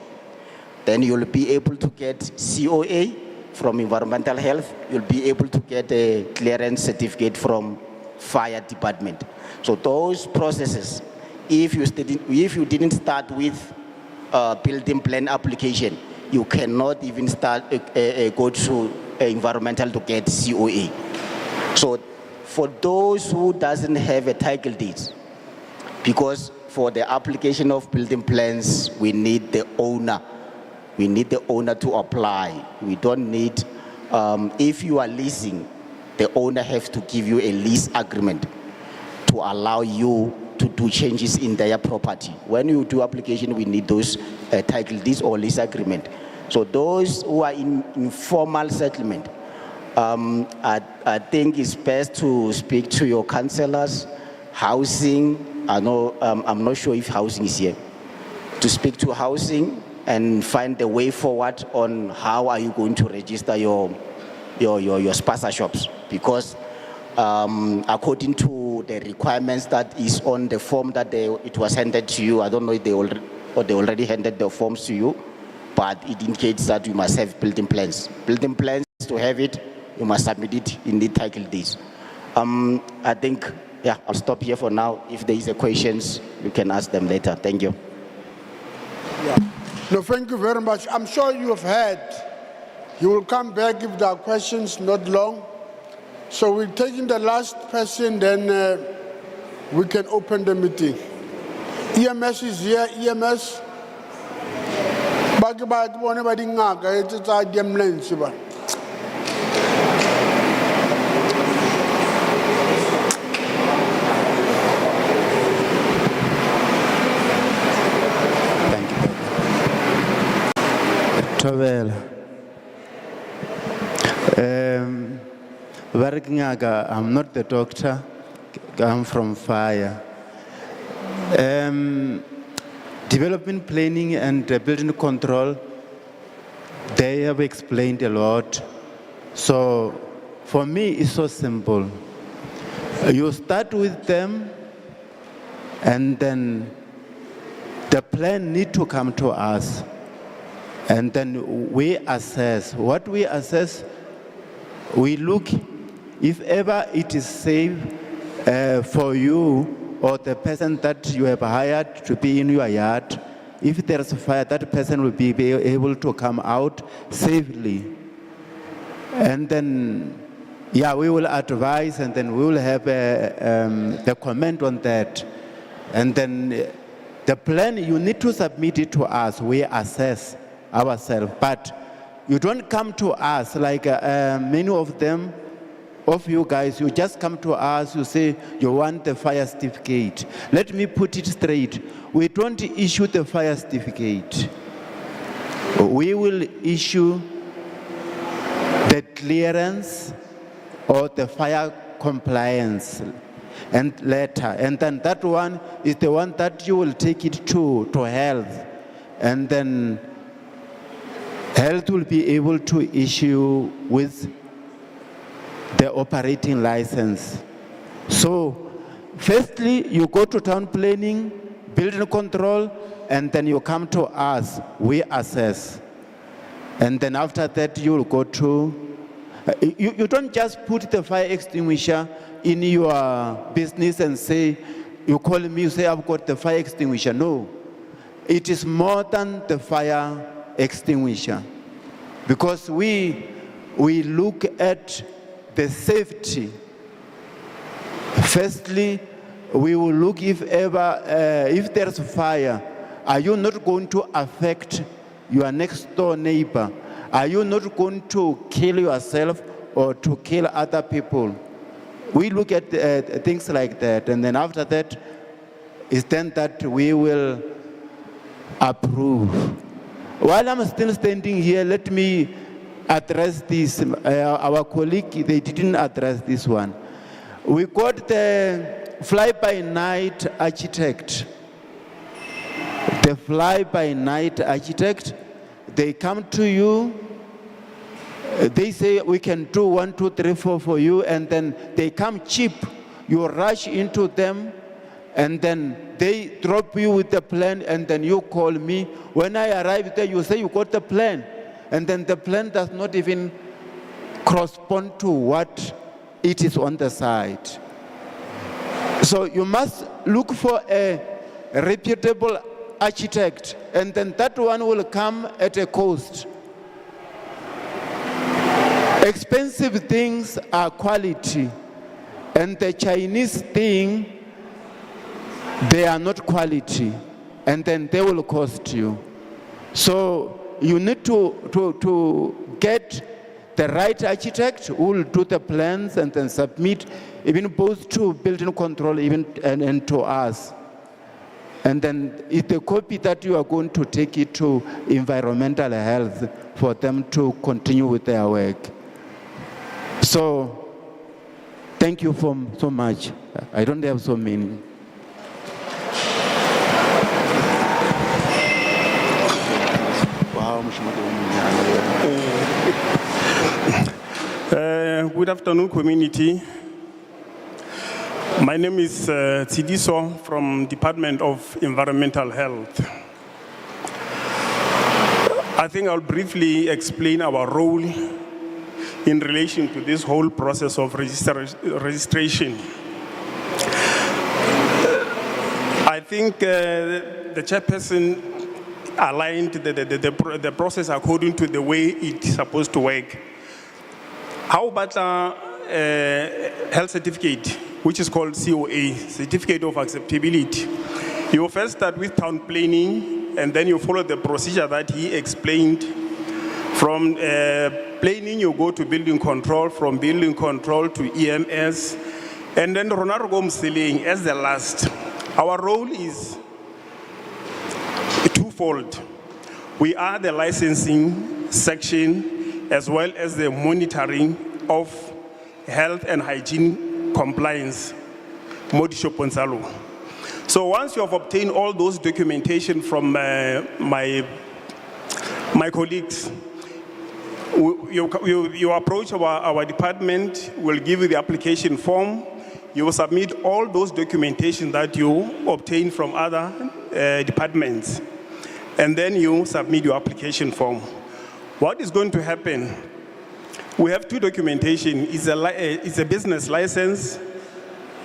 Then you'll be able to get COA from environmental health. You'll be able to get a clearance certificate from fire department. So those processes, if you didn't start with building plan application, you cannot even start go to environmental to get COA. So for those who doesn't have a title deed, because for the application of building plans, we need the owner. We need the owner to apply. We don't need, if you are leasing, the owner has to give you a lease agreement to allow you to do changes in their property. When you do application, we need those title deeds or lease agreement. So those who are in informal settlement, I think it's best to speak to your councillors, housing. I know, I'm not sure if housing is here. To speak to housing and find the way forward on how are you going to register your spaza shops. Because according to the requirements that is on the form that it was handed to you, I don't know if they already handed the forms to you, but it indicates that you must have building plans. Building plans, to have it, you must submit it in the title deeds. I think, yeah, I'll stop here for now. If there is a questions, you can ask them later. Thank you. Yeah. No, thank you very much. I'm sure you have heard. You will come back if there are questions, not long. So we're taking the last person, then we can open the meeting. EMS is here, EMS. Travel. I'm not the doctor. I'm from fire. Development planning and building control, they have explained a lot. So for me, it's so simple. You start with them, and then the plan need to come to us. And then we assess. What we assess, we look if ever it is safe for you or the person that you have hired to be in your yard. If there's a fire, that person will be able to come out safely. And then, yeah, we will advise, and then we will have the comment on that. And then the plan, you need to submit it to us. We assess ourselves. But you don't come to us like many of them, of you guys, you just come to us, you say you want the fire certificate. Let me put it straight. We don't issue the fire certificate. We will issue the clearance or the fire compliance and letter. And then that one is the one that you will take it to health. And then health will be able to issue with the operating license. So, firstly, you go to town planning, building control, and then you come to us, we assess. And then after that, you will go to, you don't just put the fire extinguisher in your business and say, you call me, you say, I've got the fire extinguisher. No, it is more than the fire extinguisher. Because we look at the safety. Firstly, we will look if there's a fire, are you not going to affect your next door neighbor? Are you not going to kill yourself or to kill other people? We look at things like that, and then after that, it's then that we will approve. While I'm still standing here, let me address this. Our colleague, they didn't address this one. We got the fly-by-night architect. The fly-by-night architect, they come to you, they say we can do 1, 2, 3, 4 for you, and then they come cheap. You rush into them, and then they drop you with the plan, and then you call me. When I arrive there, you say you got the plan. And then the plan does not even correspond to what it is on the side. So you must look for a reputable architect, and then that one will come at a cost. Expensive things are quality, and the Chinese thing, they are not quality, and then they will cost you. So you need to get the right architect who will do the plans and then submit even both to building control and to us. And then it's the copy that you are going to take it to environmental health for them to continue with their work. So thank you so much. I don't have so many. Good afternoon, community. My name is Imbizo from Department of Environmental Health. I think I'll briefly explain our role in relation to this whole process of registration. I think the chairperson aligned the process according to the way it's supposed to work. How about health certificate, which is called COA, Certificate of Acceptability? You first start with town planning, and then you follow the procedure that he explained. From planning, you go to building control, from building control to EMS, and then Ronargom Sealing as the last. Our role is twofold. We are the licensing section as well as the monitoring of health and hygiene compliance. So once you have obtained all those documentation from my colleagues, you approach our department, we'll give you the application form, you will submit all those documentation that you obtain from other departments. and then you submit your application form. What is going to happen? We have two documentation. It's a business license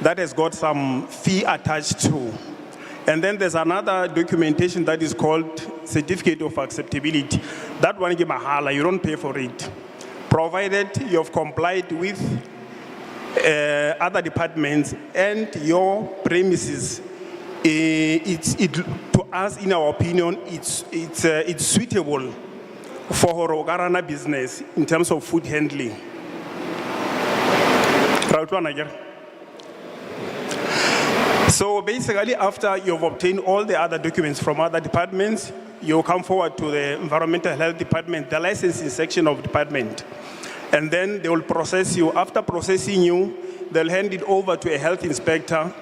that has got some fee attached to. And then there's another documentation that is called Certificate of Acceptability. That one is mahala, you don't pay for it. Provided you have complied with other departments and your premises, to us, in our opinion, it's suitable for Horogarana business in terms of food handling. So basically, after you've obtained all the other documents from other departments, you come forward to the Environmental Health Department, the licensing section of department. And then they will process you. After processing you, they'll hand it over to a health inspector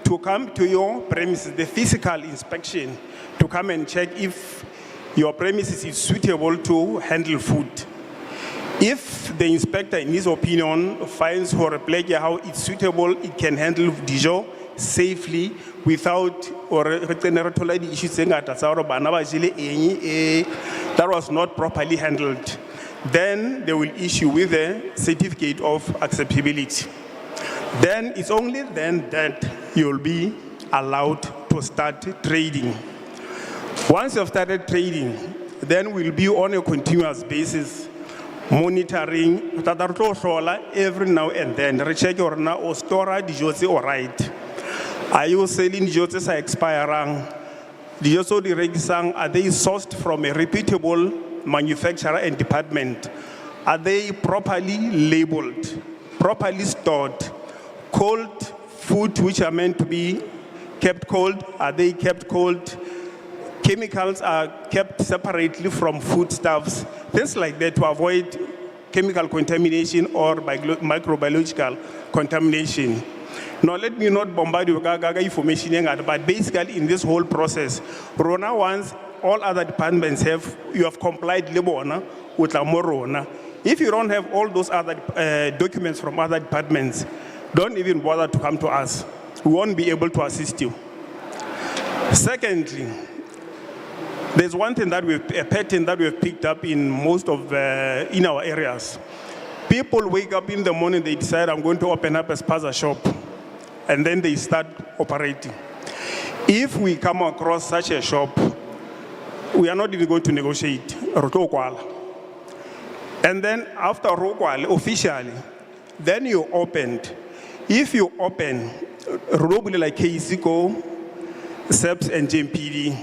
to come to your premises, the physical inspection, to come and check if your premises is suitable to handle food. If the inspector, in his opinion, finds for a place how it's suitable, it can handle Dijon safely without that was not properly handled, then they will issue with a certificate of acceptability. Then it's only then that you'll be allowed to start trading. Once you've started trading, then we'll be on a continuous basis, monitoring every now and then. Recheck or na or store the all right. Are you selling joses are expiring? The Joso di Regisang, are they sourced from a reputable manufacturer and department? Are they properly labeled, properly stored? Cold food which are meant to be kept cold, are they kept cold? Chemicals are kept separately from foodstuffs, things like that to avoid chemical contamination or microbiological contamination. Now, let me not bombard you with information, but basically in this whole process, Rona once all other departments you have complied with Rona. If you don't have all those other documents from other departments, don't even bother to come to us. We won't be able to assist you. Secondly, there's one thing that a pattern that we've picked up in most of in our areas. People wake up in the morning, they decide I'm going to open up a spaza shop, and then they start operating. If we come across such a shop, we are not even going to negotiate. And then after Rokwal, officially, then you opened. If you open, like KCO, SEPS and JMPD,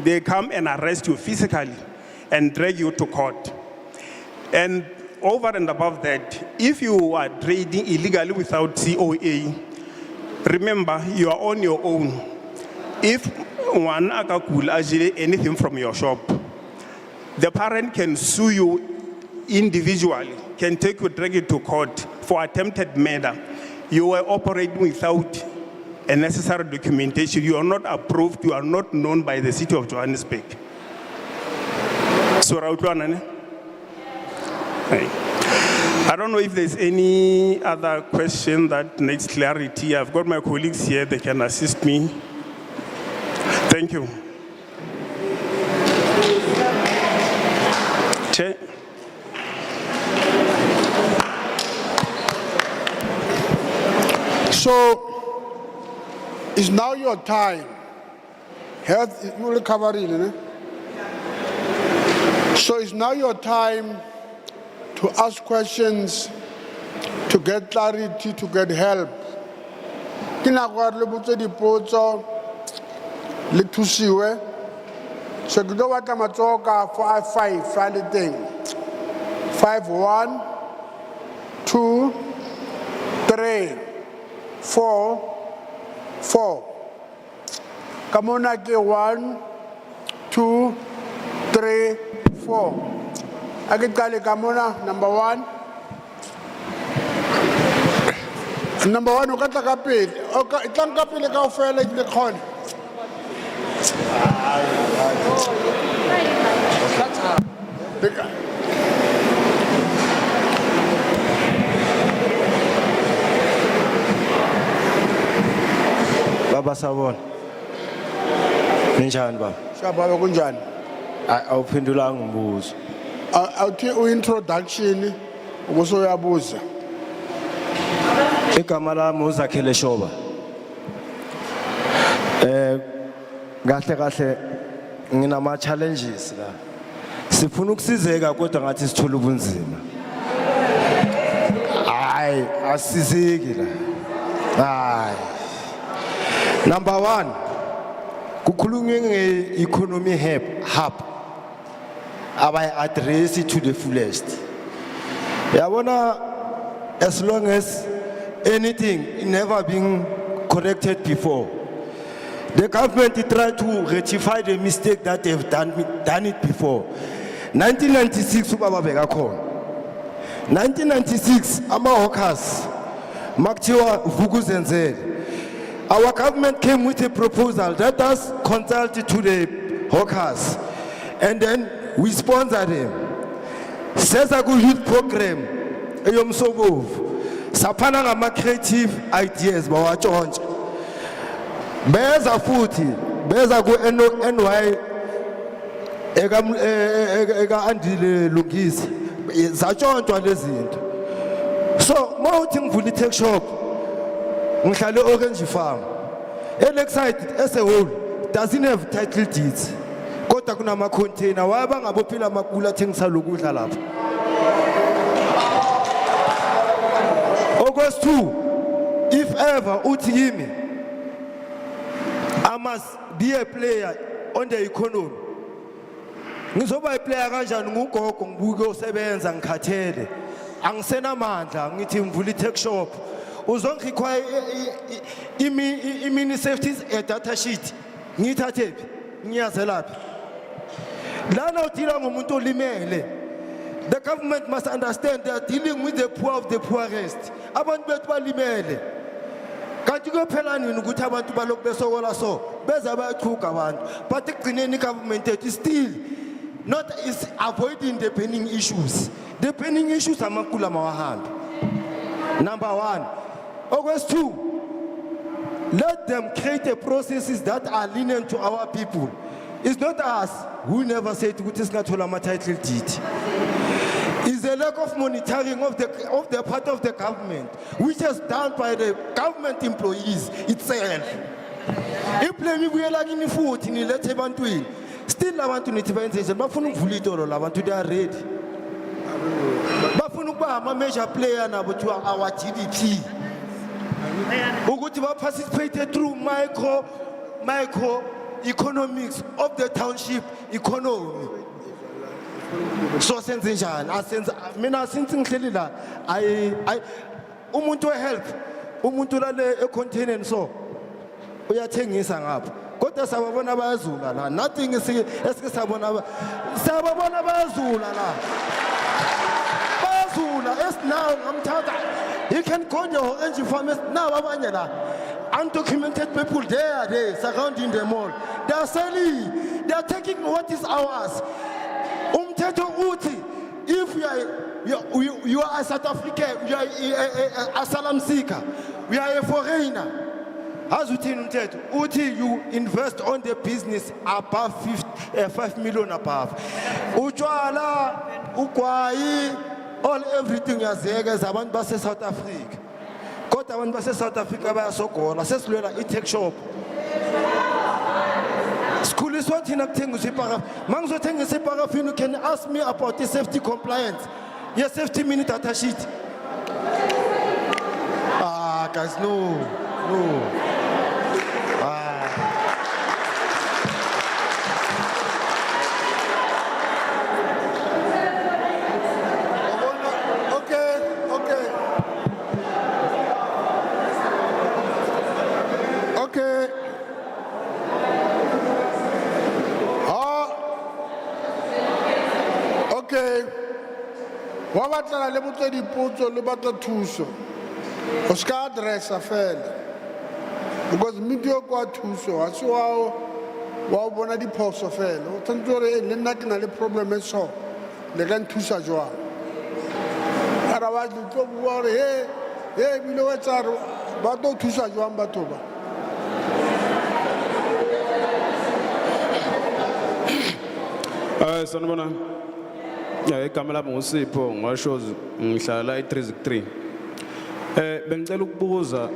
they come and arrest you physically and drag you to court. And over and above that, if you are trading illegally without COA, remember, you are on your own. If one akakul actually anything from your shop, the parent can sue you individually, can take you, drag you to court for attempted murder. You were operating without a necessary documentation. You are not approved. You are not known by the city of Johannesburg. So, I don't know if there's any other question that needs clarity. I've got my colleagues here. They can assist me. Thank you. Chair. So, it's now your time. Health, you will cover it, eh? So it's now your time to ask questions, to get clarity, to get help. Kina kwa lebutse dipotso le thusiwe. So ke do batla matsoka for 5 fa le teng. 5 1 2 3 4 4. Kamona ke 1 2 3 4. Akitale kamona number 1. Number 1 o ka tla ka pele. O ka tlang ka pele ka ofela ke khona. Baba Sabon. Ninjani baba? Shababa kunjani? awuphendulanga umbuzo. awuthi u-introduction ukusoyabuza. Igama lami uZakhele Shoba. Kahle nginama challenges la. Sifuna ukusizeka kodwa ngathi sithola ubunzima. Hayi, asiziki la. Hayi. Number 1. Kukhulunywe nge-economy hub. Abayi address it to the fullest. Yabona, as long as anything never been corrected before, the government tried to rectify the mistake that they've done it before. 1996 ubaba bekakhona. 1996 ama-hawkers makuthiwa vukuzenzele. Our government came with a proposal that us consulted to the hawkers, and then we sponsored them. Sesa ku youth program eyomsobovu. Saphana ngama creative ideas bawatshontsha. Beza futhi beza ku NY eka andile lungisa. Zatshontshwa lezi zinto. So mawuthi ngivula i-tech shop ngihlale Orange Farm. Lakeside as a whole doesn't have title deeds. Kodwa kunama container waba ngabophila amakula athengisa lokudla lapha. August 2, if ever uthi yimi, I must be a player on the economy. Ngizoba a player kanjani ngugogo ngibuke usebenza ngikhathele. Angisena amandla ngithi ngivula i-tech shop. Uzongirequire imini safeties data sheet. Ngithathephi? Ngiyazelaphi? Lana uthila ngomuntu olimele. The government must understand they are dealing with the poor of the poorest. Abantu bethu balimele. Kanti kuyophela nini ukuthi abantu balokhu besokola so beza bayathuka abantu. But ekugcineni government is still not is avoiding the burning issues. The burning issues are makula mawahambi. Number 1. August 2. Let them create a processes that are lenient to our people. It's not us who never said ukuthi singathola ama title deed. It's a lack of monitoring of the part of the government, which is done by the government employees itself. Implement ibuyela kini futhi nilethe ebantwini. Still abantu nithi bayenze bafuna ukuvula itolo labantu they are ready. Bafuna ukuba ama major player nabo to our GDP. Ukuthi ba participate through micro economics of the township economy. So senze njani asenza mina since ngihleli la I umuntu help umuntu lale econtainer so uyathengisa ngapha kodwa sababona bayazula la nothing esike sabona bayazula la bayazula as now ngamthatha you can go your Orange Farm now abanye la undocumented people there surrounding the mall they are selling they are taking what is ours. Umthetho uthi if you are a South African, you are a asylum seeker, you are a foreigner. As uthini umthetho uthi you invest on the business above 5 million above. Utshwala, ugwayi, all everything yazeke zabantu base South Africa. Kodwa abantu base South Africa bayasogola sesilwela i-tech shop. School is what in a thing with paraffin. You can ask me about the safety compliance. Yes, safety minute data sheet. Guys, no. Okay. Okay. Wa batla le botse dipotso le batla thuso. O ska addressa fela. Because media kwa thuso a se wa bona diphoso fela. O tshwantse re le nna ke na le problem e so. Le ka nthusa jwang. Ara ba tlo bua re he bile wa tsaro ba tlo thusa jwang batho ba. Sanibona. Igama lami nguSipho ngwashozi ngihlala e363. Bengicela ukubuza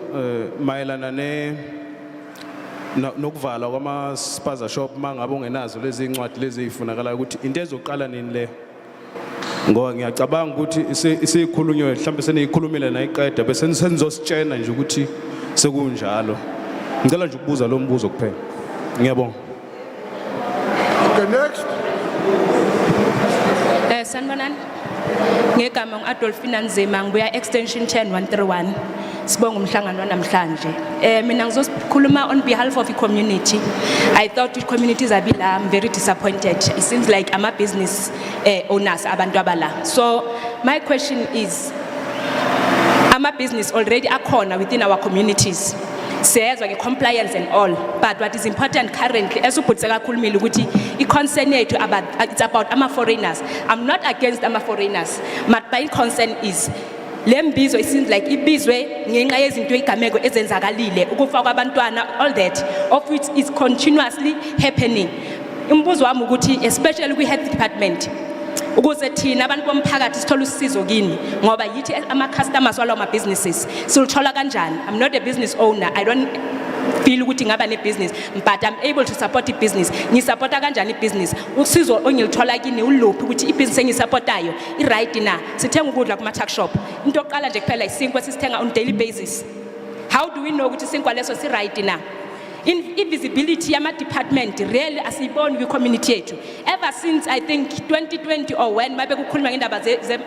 mayelana nokuvala kwama spaza shop mangabe ungenazo lezi incwadi lezi ezifunakala ukuthi into ezoqala nini le. Ngoba ngiyacabanga ukuthi isikhulunywe mhlawumbe seniyikhulumile nayiqeda bese senizositshena nje ukuthi sekunjalo. Ngicela nje ukubuza lo mbuzo kuphela. Ngiyabonga. Okay, next. Sanibonani. Ngegama ngu-Adolphina Nzima ngibuya extension 10131. Sibonga umhlangano namhlanje. Mina ngizokhuluma on behalf of the community. I thought the communities are bila. I'm very disappointed. It seems like I'm a business owners abantu abala. So my question is, I'm a business already akhona within our communities. Siyezwa ke compliance and all, but what is important currently esubhutseka kakhulumile ukuthi i-concern yethu it's about ama-foreigners. I'm not against ama-foreigners, but my concern is le Imbizo, it seems like ibizwe ngenxa yezinto igameko ezenzakalile ukufa kwabantwana, all that of which is continuously happening. Umbuzo wami ukuthi especially kwi-health department ukuze thina abantu bomphakathi sithola usizo kini ngoba yithi ama-customers walawo ma-businesses siluthola kanjani. I'm not a business owner, I don't feel ukuthi ngaba ne-business, but I'm able to support i-business. Ngisupporta kanjani i-business? Usizo ongiluthola kini uluphi ukuthi i-business engisupportayo i-right na? Sithenga ukudla kuma-tuck shop, into yokuqala nje kuphela isinkwa sisithenga on daily basis. How do we know ukuthi isinkwa leso si-right na? Invisibility yama department really asiyiboni kwi community yethu ever since I think 2020 or when mabe kukhuluma ngendaba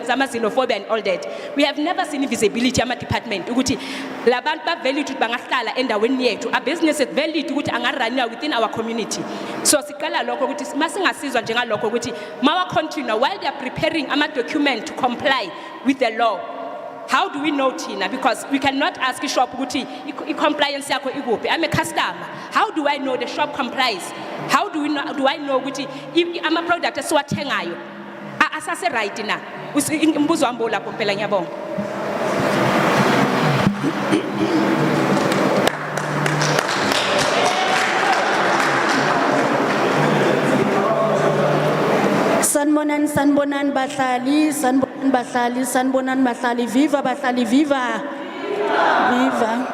zama xenophobia and all that. We have never seen visibility yama department ukuthi labantu ba value ukuthi bangahlala endaweni yethu, a business is value ukuthi angarunwa within our community. So siqala lokho ukuthi masingasizwa njengalokho ukuthi mawa continue while they are preparing ama document to comply with the law. How do we know Tina? Because we cannot ask a shop ukuthi compliance yakho ikuphi. I'm a customer. How do I know the shop complies? How do I know ukuthi ama product esiwathengayo asase right na? Umbuzo wami lapho phela ngiyabonga. Sanbonan bahlali, sanbonan bahlali, viva bahlali, viva. Viva.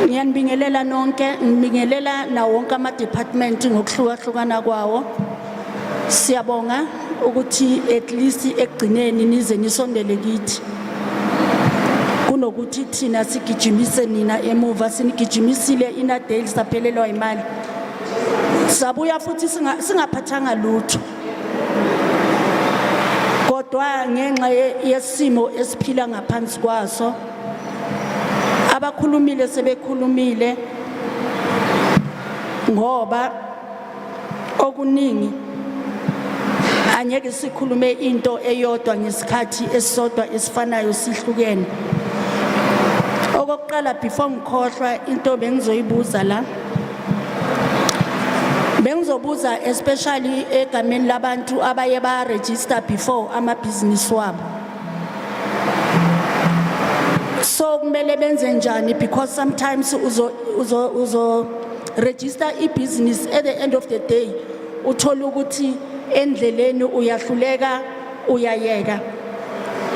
Ngiyanibingelela nonke, ngibingelela na wonke ama department ngokuhlukahlukana kwawo. Siyabonga ukuthi at least ekugcineni nize nisondele kithi. Kunokuthi thina sigijimise nina emuva sinigijimisile ina daily saphelelwa imali. Sabuya futhi singaphathanga lutho. Kodwa ngenxa yesimo esiphila ngaphansi kwaso abakhulumile sebekhulumile ngoba okuningi anyeke sikhulume into eyodwa ngesikhathi esodwa esifanayo sihlukene. Okokuqala before ngikhohlwa into bengizoyibuza la bengizobuza especially egameni labantu abaye ba register before ama business wabo. So kumele benze njani because sometimes uzo register i-business at the end of the day uthola ukuthi endleleni uyahluleka uyayeka.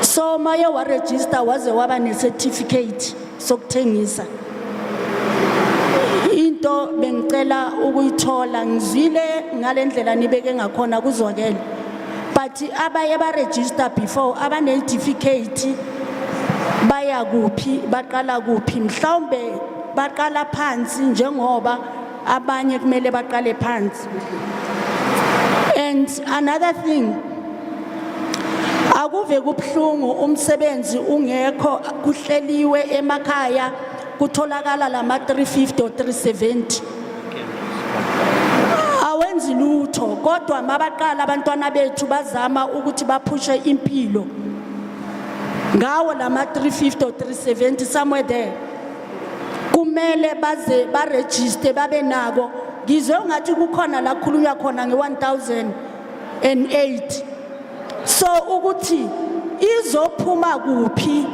So maye wa register waze waba ne certificate sokuthengisa. Into bengicela ukuyithola ngizwile ngalendlela nibeke ngakhona kuzwakela. But abaye ba register before abane certificate baya kuphi baqala kuphi mhlawumbe baqala phansi njengoba abanye kumele baqale phansi. And another thing akuve kubhlungu umsebenzi ungekho kuhleliwe emakhaya kutholakala lama 350 or 370 awenzi lutho kodwa mabaqala abantwana bethu bazama ukuthi baphushe impilo ngawo lama 350 or 370 somewhere there kumele baze ba register babe nako ngizwe ngathi kukhona la khulunywa khona nge1008 so ukuthi izophuma kuphi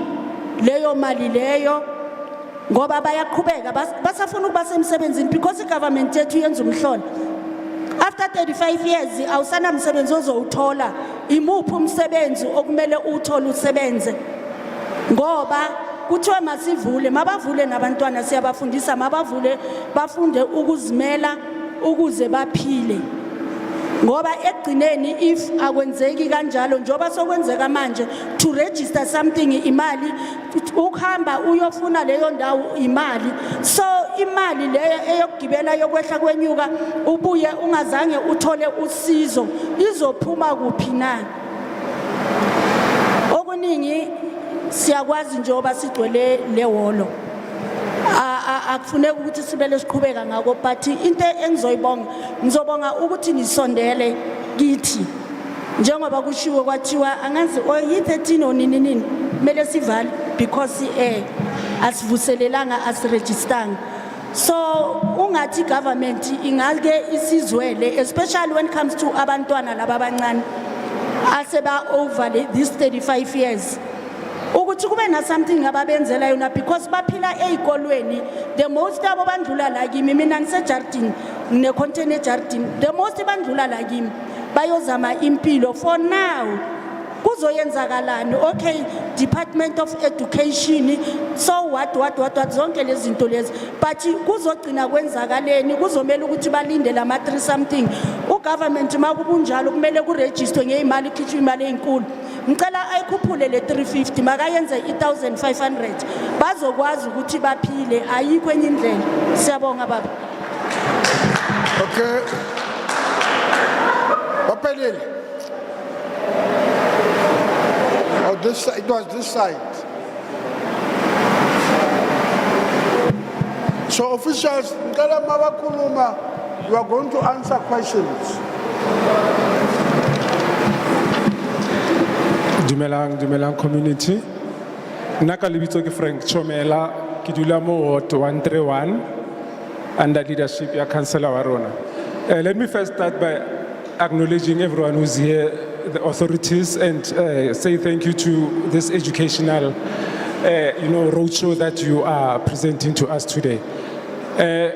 leyo mali leyo ngoba bayaqhubeka basafuna ukuba semsebenzini because igovernment yethu yenza umhlolo after after 35 years awusana msebenzi ozowuthola imuphi umsebenzi okumele uthole usebenze ngoba kuthiwe masivule mabavule nabantwana siyabafundisa mabavule bafunde ukuzimela ukuze baphile ngoba egcineni if akwenzeki kanjalo njoba sokwenzeka manje to register something imali ukuhamba uyofuna leyo ndawo imali so imali leyo eyokugibela yokwehla kwenyuka ubuye ungazange uthole usizo izophuma kuphi na okuningi siyakwazi njoba sigcwele lewolo akufuneka ukuthi sibele siqhubeka ngako but into engizoyibonga ngizobonga ukuthi nisondele kithi njengoba kushiwo kwathiwa angazi yi13 onini kumele sivale because asivuselelanga asiregistanga so ungathi government ingake isizwele especially when it comes to abantwana laba abancane aseba over this 35 years ukuthi kube na something ababenzela yona because baphila ezikolweni the most abo bandlula la kimi mina ngisejardini ngine container jardini the most bandlula la kimi bayozama impilo for now kuzoyenzakalani okay Department of Education so what zonke lezi zinto lezi but kuzogcina kwenzakaleni kuzomela ukuthi balinde la ma 3 something ugovernment makubunjalo kumele kuregister ngeimali ikhitshwe imali ezinkulu ngicela ayikhuphule le 350 makayenze 1500 bazokwazi ukuthi baphile ayikho enye indlela siyabonga baba Okay. Bapelile. Oh, this it was this side. So officials, ngicela mabakhuluma, you are going to answer questions. Dumelang community. Naka lebitso ke Frank Chomela, ke dula mo ward 131 under leadership ya councillor wa rona. Let me first start by acknowledging everyone who's here, the authorities, and say thank you to this educational roadshow that you are presenting to us today.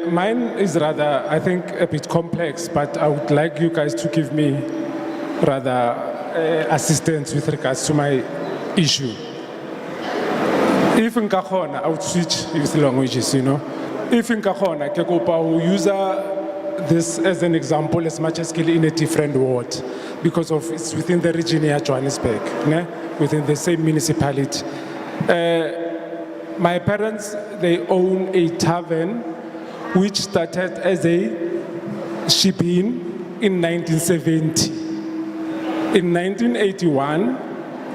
Mine is rather, I think, a bit complex, but I would like you guys to give me rather assistance with regards to my issue. If in Kahona, I would switch with languages, If in Kahona, Kekopa will use this as an example as much as in a different ward because of it's within the region of Johannesburg, within the same municipality. My parents, they own a tavern which started as a ship-in 1970. In 1981,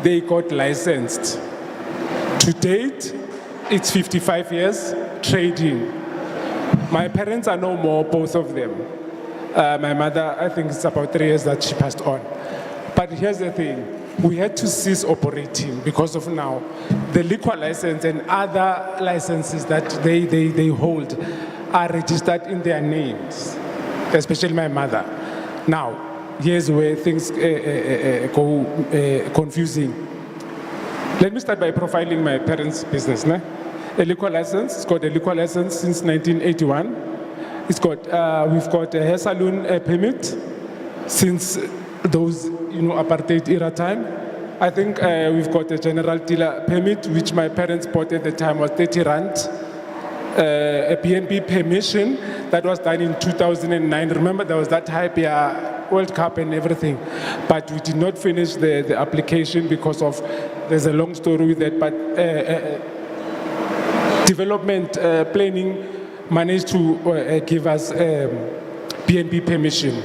they got licensed. To date, it's 55 years trading. My parents are no more, both of them. My mother, I think it's about 3 years that she passed on. But here's the thing. We had to cease operating because of now the liquor license and other licenses that they hold are registered in their names, especially my mother. Now, here's where things go confusing. Let me start by profiling my parents' business. A liquor license, it's got a liquor license since 1981. It's got, we've got a hair salon permit since those, apartheid era time. I think we've got a general dealer permit, which my parents bought at the time was 30 rand. A BNB permission that was done in 2009. Remember, there was that hype, World Cup and everything. But we did not finish the application because of, there's a long story with that, but development planning managed to give us BNB permission,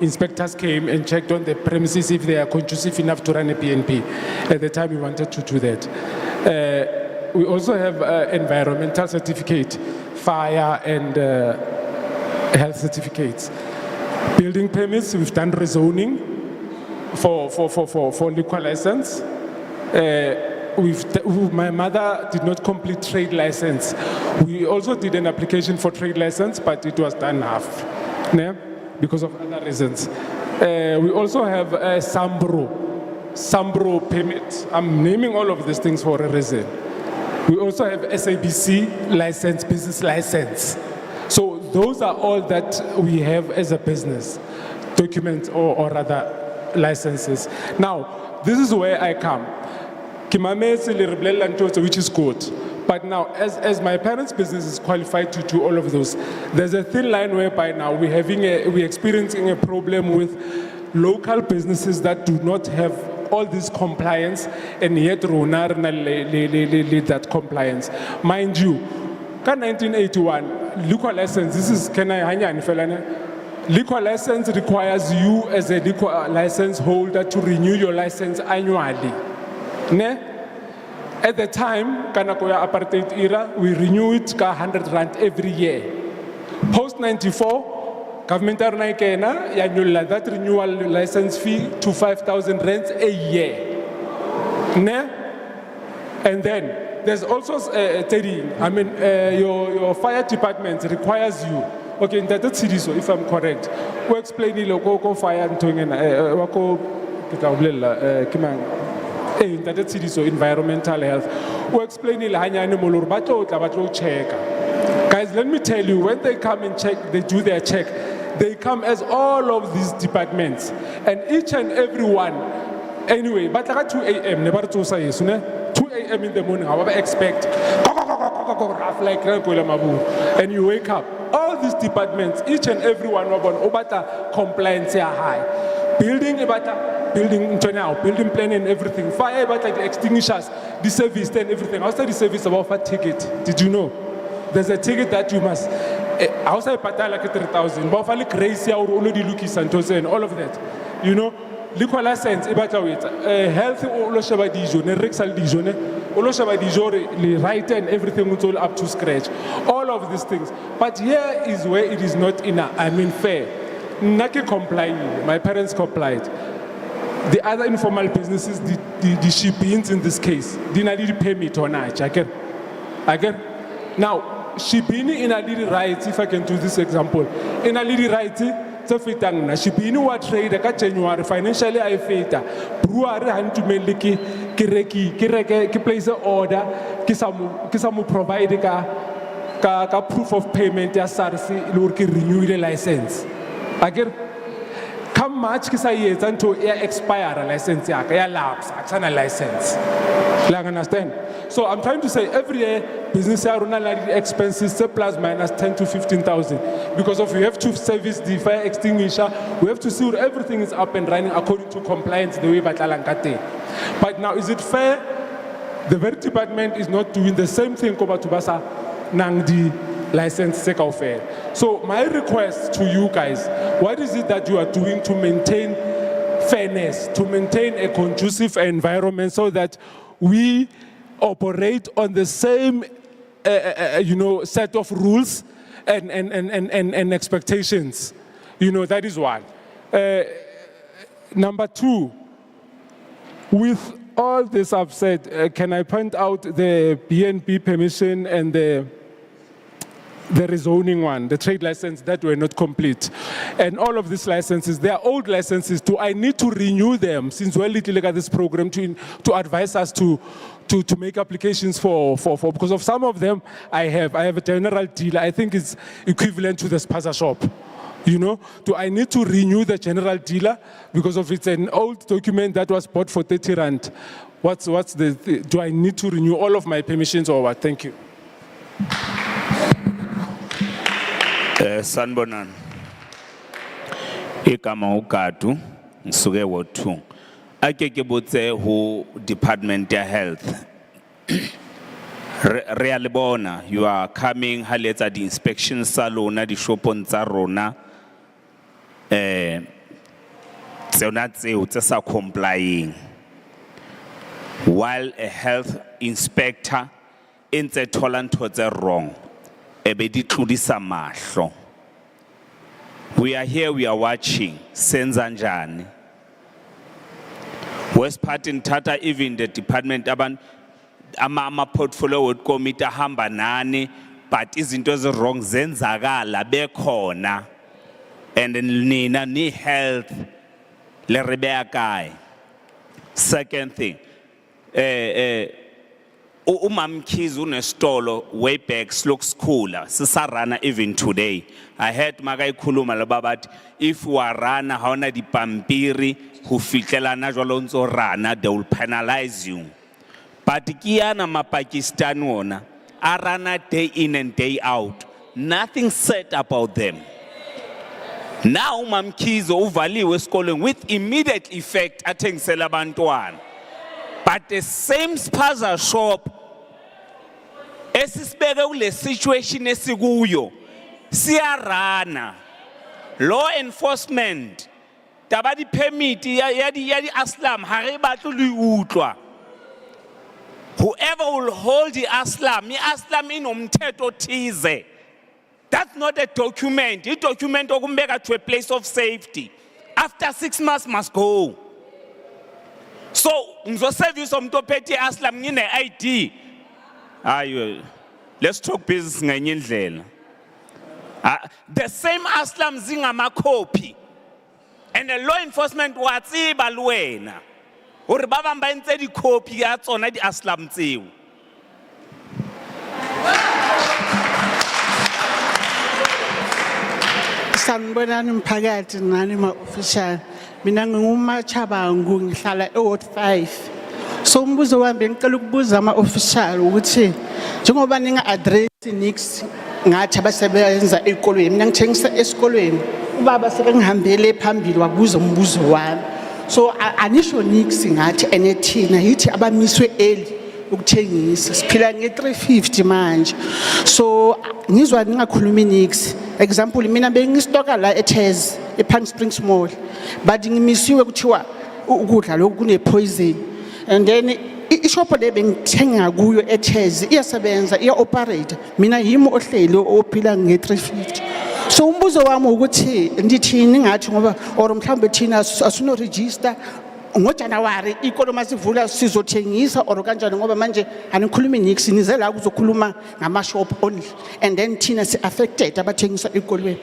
Inspectors came and checked on the premises if they are conducive enough to run a BNB. At the time, we wanted to do that. We also have environmental certificate, fire and health certificates. Building permits, we've done rezoning for liquor license. My mother did not complete trade license. We also did an application for trade license, but it was done half, because of other reasons. We also have a Sambro permit. I'm naming all of these things for a reason. We also have SABC license, business license. So those are all that we have as a business, documents or rather licenses. Now, this is where I come. Which is good. But now, as my parents' business is qualified to do all of those, there's a thin line whereby now we're experiencing a problem with local businesses that do not have all this compliance, and yet Rona lead that compliance. Mind you, in 1981, liquor license, this is, liquor license requires you as a liquor license holder to renew your license annually. At the time, Kanakoya apartheid era, we renew it 100 rand every year. Post 94, government annual that renewal license fee to 5,000 rands a year. And then there's also your fire department requires you. Okay, in that city, so if I'm correct, we explain the local fire in that city, so environmental health. We explain check. Guys, let me tell you, when they come and check, they do their check, they come as all of these departments, and each and every one. Anyway, but like 2 a.m. 2 a.m. in the morning, however, expect like and you wake up. All these departments, each and every one of them, compliance are high. Building building plan and everything. Fire, but like the extinguishers, the service and everything. Outside the service, about a ticket. Did you know? There's a ticket that you must. Outside pata like 3,000. But only crazy or already looking Santos and all of that. You know, liquor license. About health or shaba dijon, rexal dijon, or shaba dijon, right and everything was all up to scratch. All of these things. But here is where it is not enough. I mean, fair. Naki complying. My parents complied. The other informal businesses, the shippings in this case, didn't need permit or not. Again. Now, shipping in a little rights, if I can do this example, in a little rights, so fitang shipping what trade ka January financially I feta. Brewery hand to meliki ki place an order, ki samu provide ka proof of payment ya SARS lor ki renew the license. Again. Come March kisa years until expire license ya lapse aksana license. Like understand? So I'm trying to say every year business expenses plus minus 10 to 15,000 because of we have to service the fire extinguisher, we have to see that everything is up and running according to compliance the way Batalankate. But now is it fair? The very department is not doing the same thing Koba Tubasa Nangdi license fair. So my request to you guys, what is it that you are doing to maintain fairness, to maintain a conducive environment so that we operate on the same set of rules and expectations? That is one. Number two, with all this I've said, can I point out the BNB permission and the rezoning one, the trade license that were not complete. And all of these licenses, they are old licenses. Do I need to renew them since we're looking at this program to advise us to make applications for, because of some of them I have a general dealer, I think it's equivalent to the spaza shop. Do I need to renew the general dealer because of it's an old document that was bought for 30 rand? Do I need to renew all of my permissions or what? Thank you. Sanbonan. Ikama ukatu nsuke wotu. Akeke botse who Department of Health. Realibona, you are coming haleta the inspection salona di shopon rona. Tseonatse utsesa complying. While a health inspector in the tolant was wrong. We are here, we are watching. Senzanjani. West part in Tata, even the department, ama portfolio would commit a hambanani, but isn't those wrong? Zenzagala, bekona, and then Nina, ni health, le Rebecca. Second thing, Umamkhize unestolo way back looks cooler. Sisarana even today. I heard Magai Kuluma Lababat, if you are rana, hauna di pampiri, who filtelana jolonzo rana, they will penalize you. But Kiana ma Pakistan wona, arana day in and day out. Nothing said about them. Now Mamkhize uvali was calling with immediate effect at Selabantuan. But the same spaza shop, esisibeke kule situation esikuyo, siyarana. Law enforcement, tabadi permit, yadi aslam, hare batlu utlwa. Whoever will hold the aslam inomthetho thize. That's not a document. A document okumbeka to a place of safety. After 6 months must go. So, ngizoservice umuntu ophethe aslam ngine ID. Ayo. Let's talk business ngenye indlela. The same aslam zingama copy. And the law enforcement watsiba lwena. Uri babamba ntse di copy ya tsona di aslam tseo. Sanibonani mphakathi nani ma-official. Mina nginguMachabangu ngihlala eWard 5. So umbuzo wami ngicela ukubuza ama-official ukuthi njengoba ninga-address nix ngathi abasebenza ezikolweni mina ngithengisa esikolweni ubaba sekengihambele phambili wabuza umbuzo wami. So anisho nix ngathi enethina yithi abamiswe early ukuthengisa siphila nge-350 manje. So ngizwa ningakhulumi nix. Example mina bengistoka la eTez ePalm Springs Mall but ngimisiwe kuthiwa ukudla lokhu kune poison and then ishopho le bengithenga kuyo eTez iyasebenza iya-operate mina yimi ohleli ophila nge-350. So umbuzo wami ukuthi ndithini ngathi ngoba or mhlawumbe thina asino register ngoJanuary ikolo masivula sizothengisa or kanjani ngoba manje anikhulumi nix nize la kuzokhuluma ngama shop only and then thina si affected abathengisa ekolweni.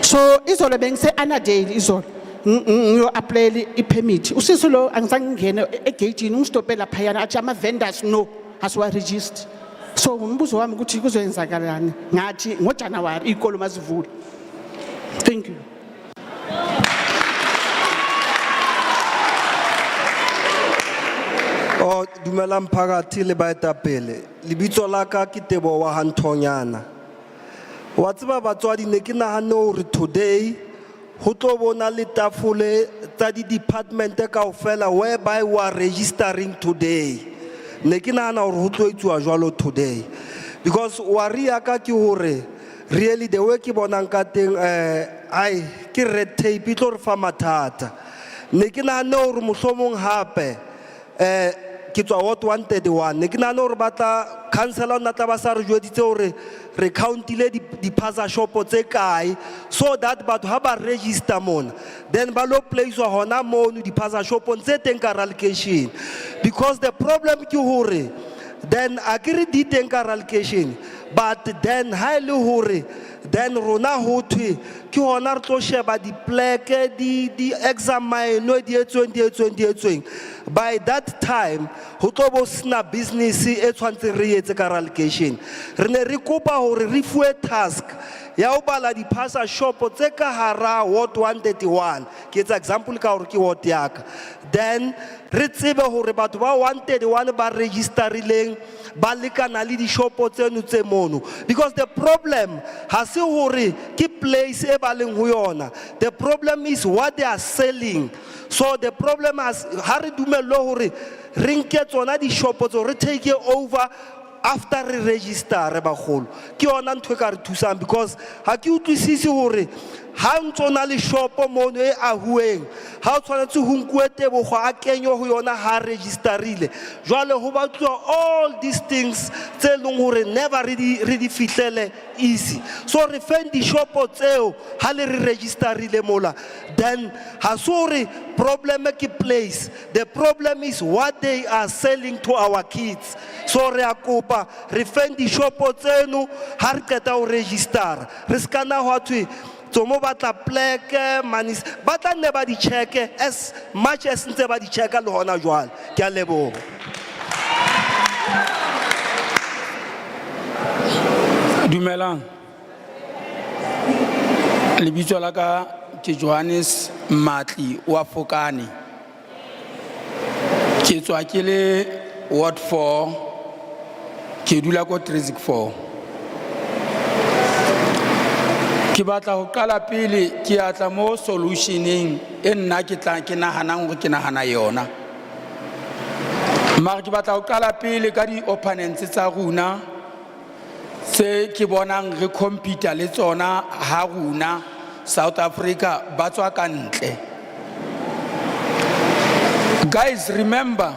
So izolo bengise Anadale izolo ngiyo apply ipermit usisi lo angizange ngene egate ungistopela phayana athi ama vendors no asiwa register. So umbuzo wami ukuthi kuzoyenzakalani ngathi ngoJanuary ikolo masivula. Thank you. Oh, dumela mphakathi le baetapele. Lebitso la ka ke Tebo wa Hanthonyana. Wa tseba batswadi ne ke nahane hore today ho tlo bona le tafole tsa di department kaofela whereby we are registering today. Ne ke nahana hore ho tlo etsuwa jwalo today. Because worry ya ka ke hore really the way ke bonang ka teng ai ke red tape e tlo re fa mathata. Ne ke nahane hore mohlomong hape ke tswa Ward 131 ne ke nahane hore batla councilor na tla ba sa re jweditse hore re countile di phaza shopo tse kae so that batho ha ba register mona then ba lo placewa hona mono di phaza shopo tse teng ka allocation because the problem ke hore then akere di teng ka allocation but then ha ile hore then rona ho thwe ke hona re tlo sheba di plaque di examine no di etsweng by that time ho tlo bo sna business e tshwantse re etse ka allocation re ne re kopa hore re fuwe task ya o bala di phasa shopo tse ka hara Ward 131 ke etsa example ka hore ke ward yaka then re tsebe hore batho ba 131 ba registerileng ba lekana le di shopo tseno tse mono because the problem ha se hore ke place e ba leng ho yona the problem is what they are selling. So the problem has hari dumelo hore re nke tsona di shopo tso re take over after re register re bagolo ke yona ntwe ka re thusang because ha ke utlwisisi hore ha ntsona le shopo mono e ahueng ha o tshwanetse ho nkuwe Tebogo a kenyo ho yona ha registerile jwale ho batlwa all these things tse leng hore never re di fihlele easy so re fend di shopo tseo ha le re registerile mola then ha sore problem ke place the problem is what they are selling to our kids so re akopa re fend di shopo tseno ha re qeta ho register re skana ho thwe Tomo batla plaque manis batla ne ba di check as much as ntse ba di check le hona jwale ke a leboha Dumelang. Lebitso la ka ke Johannes Matli wa Fokane. Ke tswa ke le Ward 4, ke dula ko Trizik 4. Ke batla ho qala pele ke atla mo solutioning e nna ke tla ke nahanang hore ke nahana yona. Mara ke batla ho qala pele ka di opponents tsa rona se ke bonang re compete le tsona ha rona South Africa ba tswa ka ntle. Guys, remember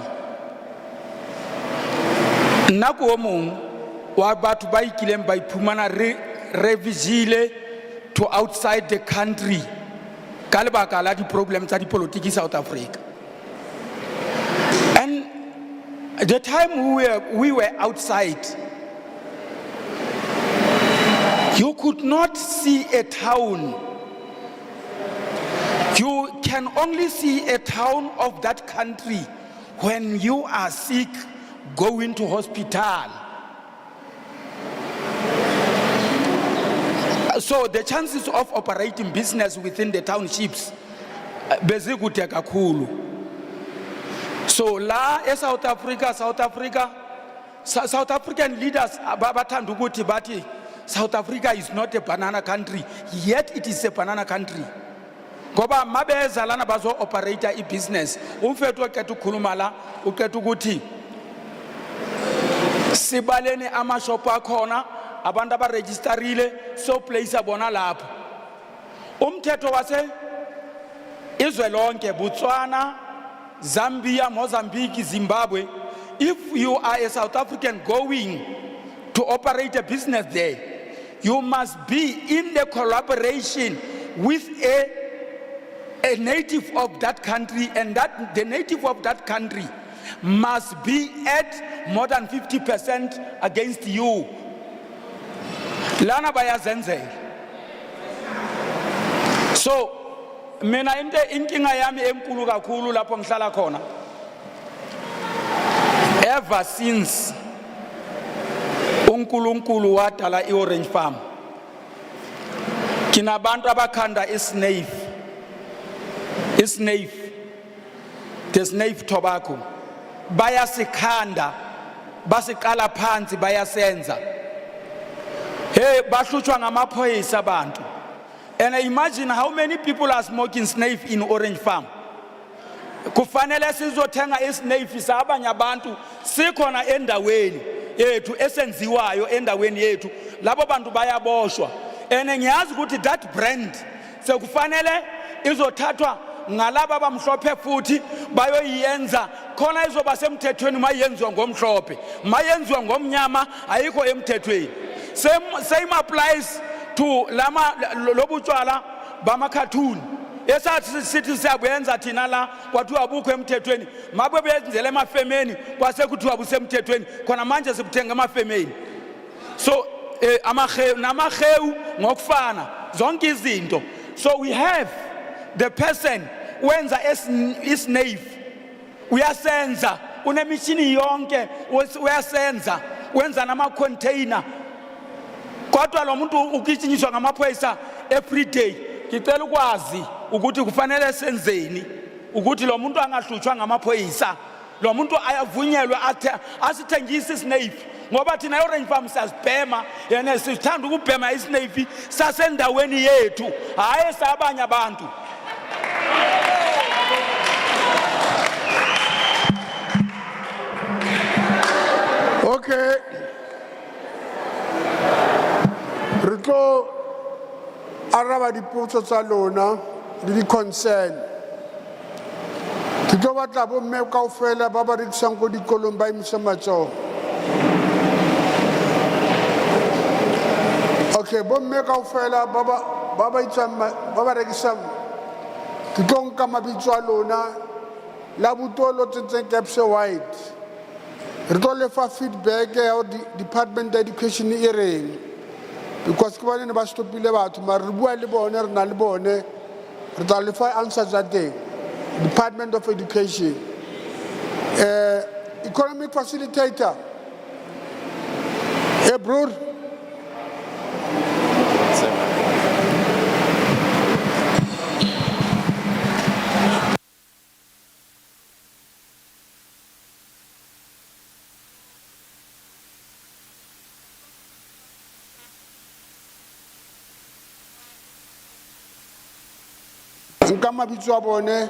nna ko mong wa batho ba ikileng ba iphumana re vigile to outside the country ka lebaka la di problems tsa dipolitiki South Africa. And the time we were outside, you could not see a town. You can only see a town of that country when you are sick, going to hospital. So the chances of operating business within the townships, bezikude kakhulu. So la South African leaders bathanda ukuthi bathi South Africa is not a banana country, yet it is a banana country. Ngoba mabeza lana bazo operator I business, umfethu oqeda ukukhuluma la uqeda ukuthi sibaleni ama shop akhona abantu abaregisterile so place bona lapho. Umthetho wase izwe lonke Botswana, Zambia, Mozambique, Zimbabwe, if you are a South African going to operate a business there, you must be in the collaboration with a native of that country, and that the native of that country must be at more than 50% against you. Lana bayazenzela. So mina inkinga yami enkulu kakhulu lapho ngihlala khona. Ever since uNkulunkulu wadala iOrange Farm, kinabantu abakhanda isnave, the snave tobacco, bayasikhanda, basiqala phansi bayasenza. Hey, bahlutshwa ngamaphoyisa abantu. And imagine how many people are smoking snave in Orange Farm. Kufanele sizothenga isnave sabanye abantu sikhona endaweni yethu esenziwayo endaweni yethu labo bantu bayaboshwa. And ngiyazi ukuthi that brand sekufanele izothathwa ngalaba abamhlophe futhi bayoyenza khona izoba semthethweni mayenziwa ngomhlophe, mayenziwa ngomnyama ayikho emthethweni. Same applies to lama lobutshwala bama cartoon. Esathi sithi siyabuyenza thina la kwathiwa abukho emthethweni, mabe benzele emafemeni kwase kuthiwa busemthethweni khona manje sibuthenga emafemeni. So namahewu ngokufana zonke izinto. So we have the person wenza isnave uyasenza unemishini yonke uyasenza wenza nama container. Kodwa lo muntu ukichinyiswa ngamaphoyisa every day. Ngicela ukwazi ukuthi kufanele senzeni ukuthi lo muntu angahlutshwa ngamaphoyisa. Lo muntu ayavunyelwe asithengise isnave ngoba thina eOrange Farm siyazibhema, yena sithanda ukubhema isnave sasendaweni yethu hayi sabanye abantu. Okay. Re tlo araba dipotso tsa lona le di concern. Ke tlo batla bo mme kaofela ba ba rekisang go dikolong ba imisa matsogo. Okay, bo mme kaofela ba ba rekisang ke tlo nka mabitso a lona la butolo tse capse white. Re tlo lefa feedback ya Department of Education e reng. Because ke bane ba stopile batho mara re bua le bone re na le bone re tla lefa answers tsa teng. Department of Education, economic facilitator. Hey bro, nka mabitso a bone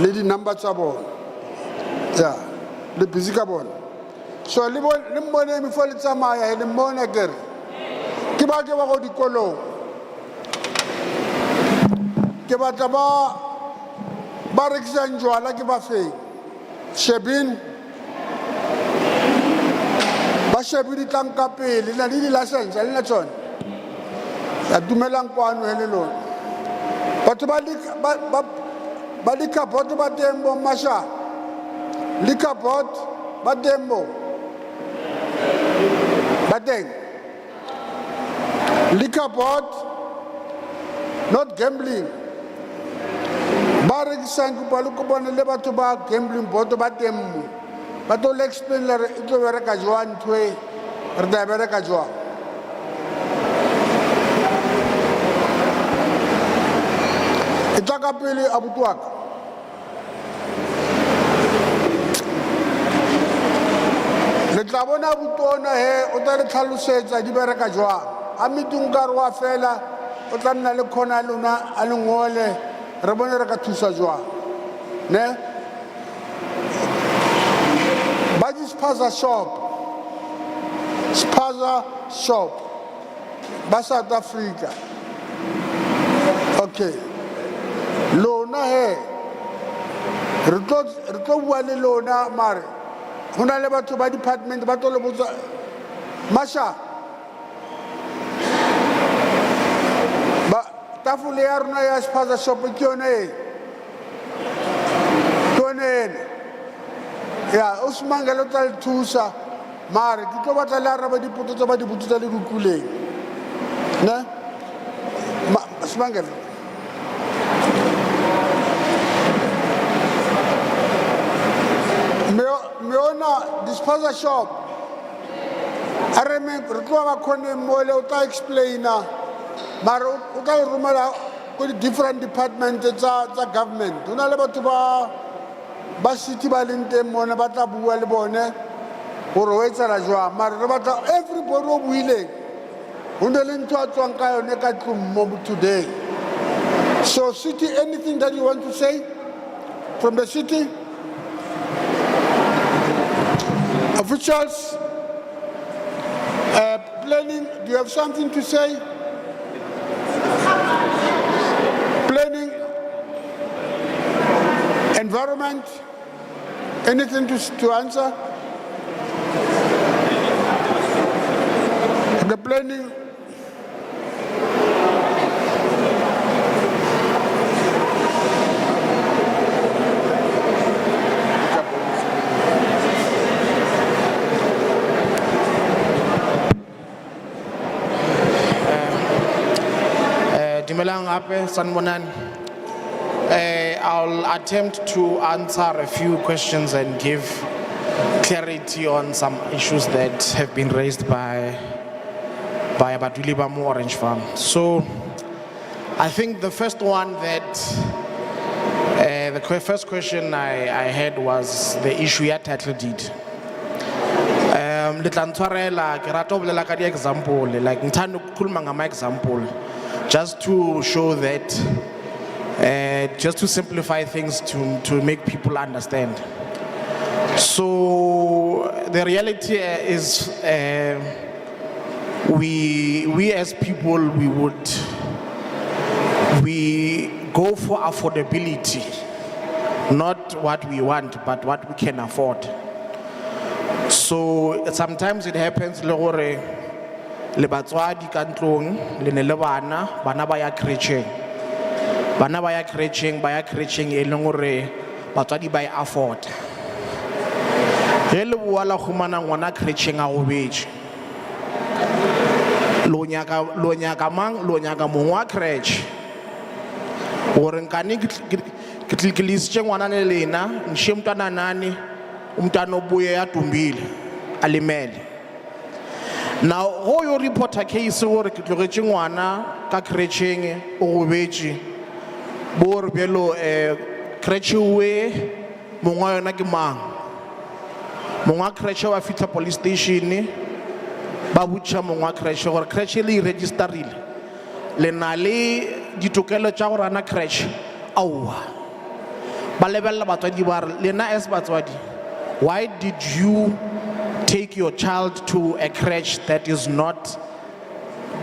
le di-number tsa bone ya le busy ka bone so le mbone before le tsamaya le mmone kere ke ba go dikolong ke batla ba rekisang jwala ke ba feng shebin ba shebi ditlanka pele na le di-license le na tsone ya dumelang kwano hele lona batho ba di-cupboard ba teng bo masha le cupboard ba teng bo ba teng le cupboard not gambling ba rekisang ko bona le batho ba gambling boto ba teng mo ba to le explain le e tlo bereka jwang ntwe re da bereka jwang Ita ka pele abuti wa ka le tla bona abuti ona he o tla re tlhalosetsa di bereka jwang a meeting ka re wa fela o tla nna le khona lona a le ngole re bone re ka thusa jwang ne ba di spaza shop ba South Africa okay lona he re tlo bua le lona mare hona le batho ba department ba tlo le botsa masha ba tafule ya rona ya spaza shop ke yone ya usmangelo tla thusa mare ke tlo batla le araba dipotso tsa ba di butsa le kukuleng ne usmangelo Meona disposer shop. I remember Rutwa Kone Mole Uta explainer. Maro Uta Rumala with different departments the government. Unaleba to ba city balinte mona bata bua le bone or wetsa la jwa mara bata everybody o buile undele ntwa tswang ka yone ka tlummo today. So city, anything that you want to say from the city? Officials, planning, do you have something to say? Planning, environment, anything to answer? The planning. I'll attempt to answer a few questions and give clarity on some issues that have been raised by Abatulibamu Orange Farm. So I think the first one that the first question I had was the issue ya title deed. Litantwarela ke rata bolela ka example like ngithanda ukukhuluma ngama example just to show that just to simplify things to make people understand. So the reality is we as people we go for affordability, not what we want but what we can afford. So sometimes it happens le gore le batswadi ka ntlong le ne le bana ba ya crècheng e leng gore batswadi ba afford ge le bua la khumana ngwana crècheng a go betse lo nyaka mang lo nyaka mong wa crèche gore nkane ke tlikilisitše ngwana le lena nshe mntwana nane umntwana obuye ya tumbile alimele Now, ho yo report a case gore ke tlogetse ngwana ka crècheng o gobetse bo re bjelo crèche we mongwa yona ke mang mongwa crèche wa fitla police station ba butša mongwa crèche gore crèche le registerile le na le ditokelo tša gore ana crèche aowa ba lebelela batswadi ba re lena as batswadi why did you take your child to a crèche that is not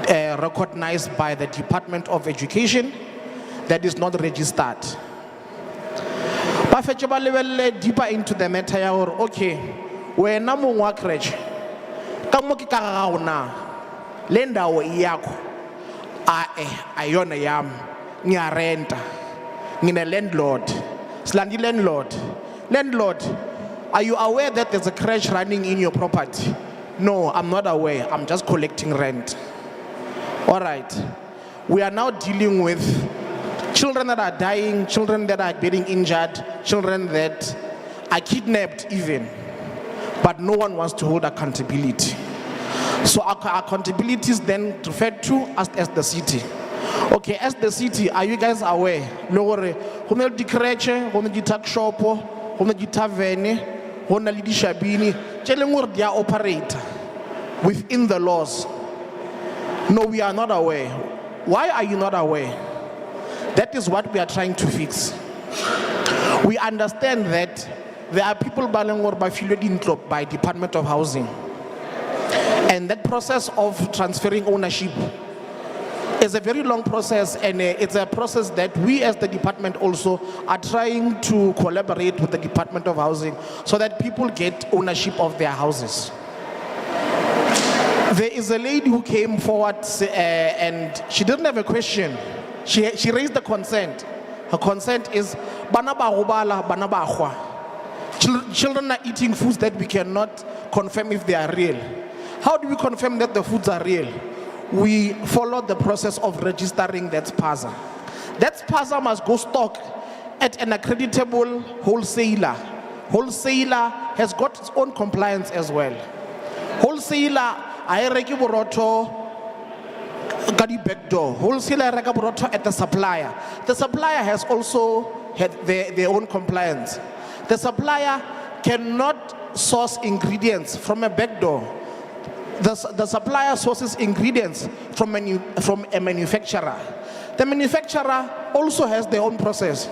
recognized by the Department of Education, that is not registered? Ba fetše ba lebelele deeper into the matter ya gore okay wena mong wa crèche ka mo ke ka gago na le ndawo yakho ayona yam ngiyarenta ngine landlord silandi landlord are you aware that there's a crèche running in your property? No, I'm not aware. I'm just collecting rent. All right. We are now dealing with children that are dying, children that are getting injured, children that are kidnapped even. But no one wants to hold accountability. So our accountability is then referred to as the city. Okay, as the city, are you guys aware? No worry. Hone di crèche, hone di tuck shop, hone di taverne, hone li di shabini, tšeleng gore they are operate within the laws. No, we are not aware. Why are you not aware? That is what we are trying to fix. We understand that there are people by Department of Housing. And that process of transferring ownership is a very long process, and it's a process that we as the department also are trying to collaborate with the Department of Housing so that people get ownership of their houses. There is a lady who came forward and she didn't have a question. She raised the consent. Her consent is bana ba robala, bana ba khwa. Children are eating foods that we cannot confirm if they are real. How do we confirm that the foods are real? We follow the process of registering that spaza. That spaza must go stock at an accreditable wholesaler. Wholesaler has got its own compliance as well. Wholesaler, I reki boroto gadi backdoor. Wholesaler reka boroto at the supplier. The supplier has also had their own compliance. The supplier cannot source ingredients from a backdoor. The supplier sources ingredients from a manufacturer. The manufacturer also has their own process.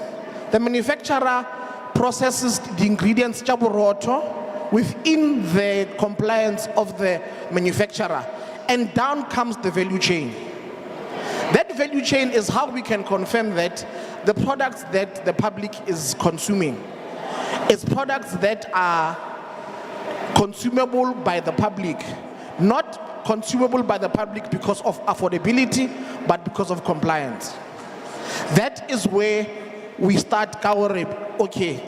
The manufacturer processes the ingredients chaburoto within the compliance of the manufacturer, and down comes the value chain. That value chain is how we can confirm that the products that the public is consuming is products that are consumable by the public, not consumable by the public because of affordability, but because of compliance. That is where we start covering, okay,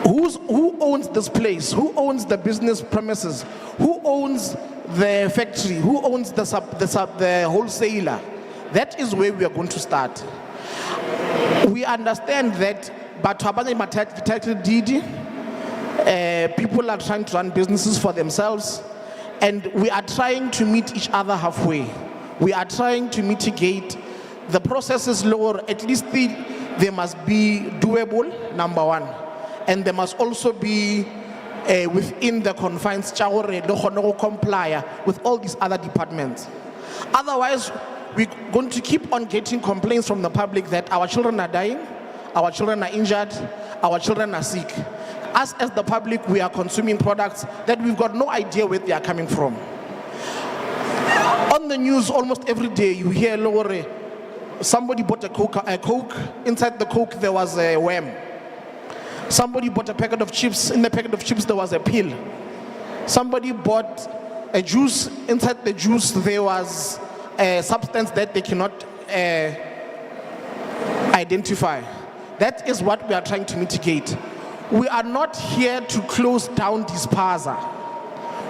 who owns this place? Who owns the business premises? Who owns the factory? Who owns the wholesaler? That is where we are going to start. We understand that people are trying to run businesses for themselves, and we are trying to meet each other halfway. We are trying to mitigate the processes lower. At least they must be doable, number one, and they must also be within the confines to comply with all these other departments. Otherwise, we're going to keep on getting complaints from the public that our children are dying, our children are injured, our children are sick. Us as the public, we are consuming products that we've got no idea where they are coming from. On the news, almost every day, you hear somebody bought a Coke. Inside the Coke, there was a worm. Somebody bought a packet of chips. In the packet of chips, there was a pill. Somebody bought a juice. Inside the juice, there was a substance that they cannot identify. That is what we are trying to mitigate. We are not here to close down Dispaza.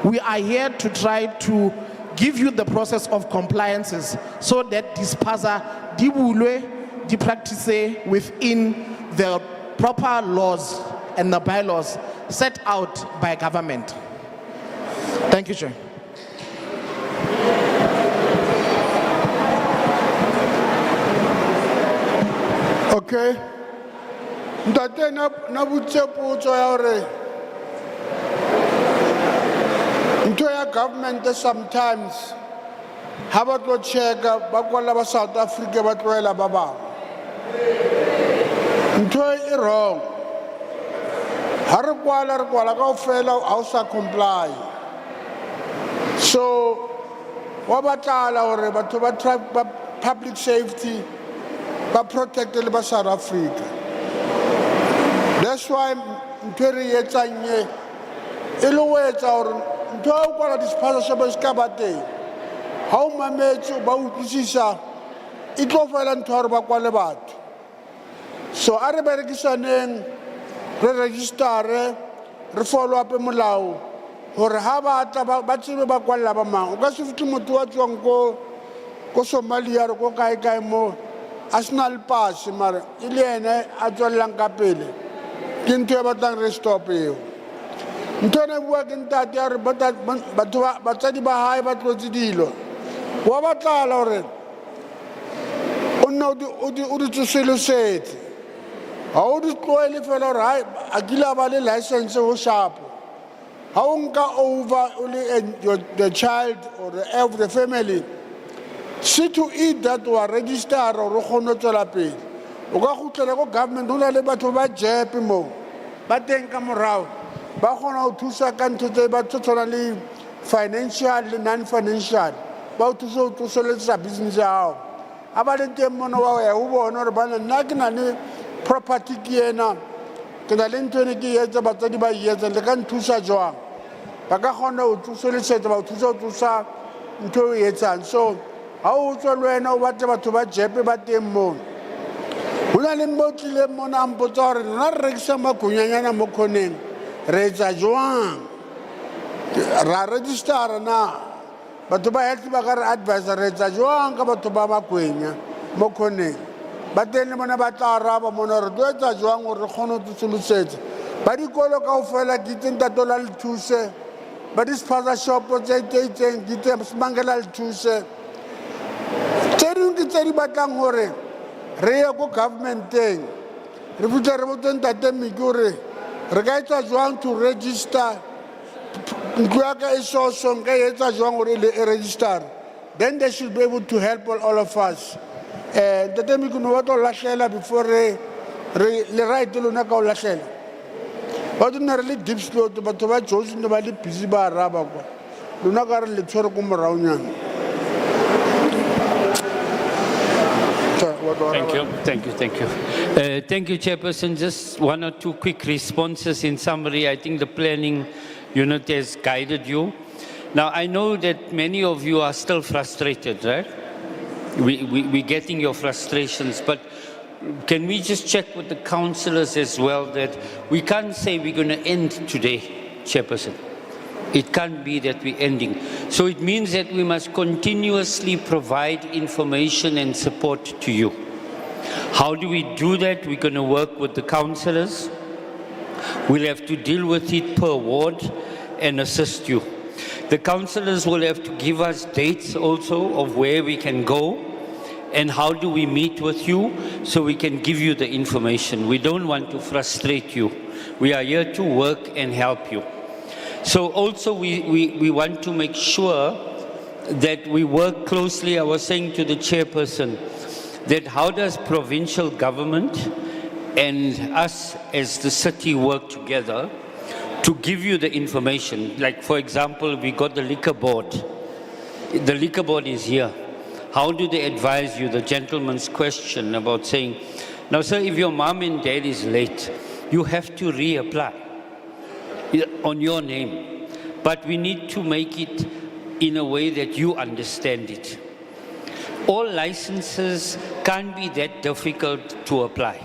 We are here to try to give you the process of compliances so that Dispaza di practice within the proper laws and the bylaws set out by government. Thank you, Chair. Okay. Ntate na butse potso ya hore ntho ya government sometimes ha ba tlo checka ba kwala ba South Africa ba tloela ba bang. Ntho e wrong. Ha re kwala kaofela ha o sa comply. So wa batala hore batho ba public safety ba protect le ba South Africa. That's why ntho re etsang ye e le ho etsa hore ntho ya ho kwala di-sponsorship e ska ba teng. Ha o mametse ba utlwisisa e tlo fela ntho ya hore ba kwale batho. So a re berekisaneng re registere re follow up molao hore ha ba tla ba tsebe ba kwalla ba mang. O ka se fihle motho wa tswang ko Somalia re ko kae mo a sena le pass mara e le ene a tswellang ka pele ke ntho e batlang re stop eo. Ntho ena e bua ke ntate ya re batsadi ba hae ba tlotse dilo wa batlala hore o nne o di tsoselosetse ha o di tlohele fela hore hai a kile ba le license ho shapo ha o nka over only the child or the heir of the family. See to it that wa register or kgone tswela pele. O ka khutlela go government ho na le batho ba jepe mo ba teng ka morao ba kgona ho thusa ka ntho tse ba tsotsola le financial le non-financial ba o thusa ho tsoseletsa business ya hao a ba le teng mona wa ya ho bona hore bana nna ke na le property ke ena ke na le ntho ene ke etsa batsadi ba etsa le ka nthusa jwang ba ka kgona ho tsoseletsa ba o thusa ho tsosa ntho e etsang. So ha o tswa le wena o batla batho ba jepe ba teng mo ho na le mbotlile mona a mpotsa hore nna re rekisa makunyanyana mo khoneng re etsa jwang ra register na batho ba health ba ka re advisor re etsa jwang ka batho ba makwenya mo khoneng ba teng le bona ba tla araba mona re tlo etsa jwang hore re kgone ho tsosolosetsa ba dikolo kaofela ke itse ntatola le thuse ba di-sponsor shop tse itseng ke itse semangela le thuse tse dingwe ke tse di batlang hore re ye ko governmenteng re fitlhe re botse ntate Miki hore re ka etsa jwang to register ntlo ya ka e so nka etsa jwang hore e register, then they should be able to help all of us. Ntate Miki no batla ho lahlela before le right lona ka ho lahlela ba dina re le deep slot batho ba josi ne ba le busy ba araba kwa lona ka re le tshwere ko moraonyana. Thank you, Chairperson. Just one or two quick responses. In summary, I think the planning unit has guided you. Now, I know that many of you are still frustrated, right? We're getting your frustrations, but can we just check with the councillors as well that we can't say we're going to end today, Chairperson. It can't be that we're ending. So it means that we must continuously provide information and support to you. How do we do that? We're going to work with the councillors. We'll have to deal with it per ward and assist you. The councillors will have to give us dates also of where we can go and how do we meet with you so we can give you the information. We don't want to frustrate you. We are here to work and help you. So also we want to make sure that we work closely. I was saying to the chairperson that how does provincial government and us as the city work together to give you the information. Like for example, we got the liquor board. The liquor board is here. How do they advise you? The gentleman's question about saying, now sir, if your mom and dad is late, you have to reapply on your name. But we need to make it in a way that you understand it. All licenses can't be that difficult to apply.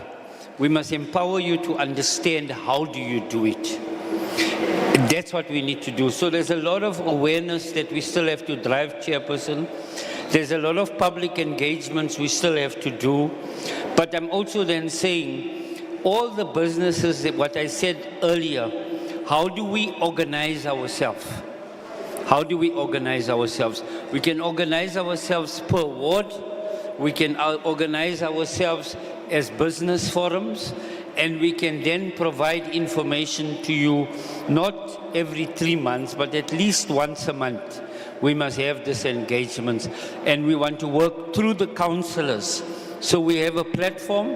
We must empower you to understand how do you do it. That's what we need to do. So there's a lot of awareness that we still have to drive, Chairperson. There's a lot of public engagements we still have to do. But I'm also then saying, all the businesses, what I said earlier, how do we organize ourselves? How do we organize ourselves? We can organize ourselves per ward. We can organize ourselves as business forums, and we can then provide information to you not every 3 months, but at least once a month. We must have this engagement, and we want to work through the councillors. So we have a platform,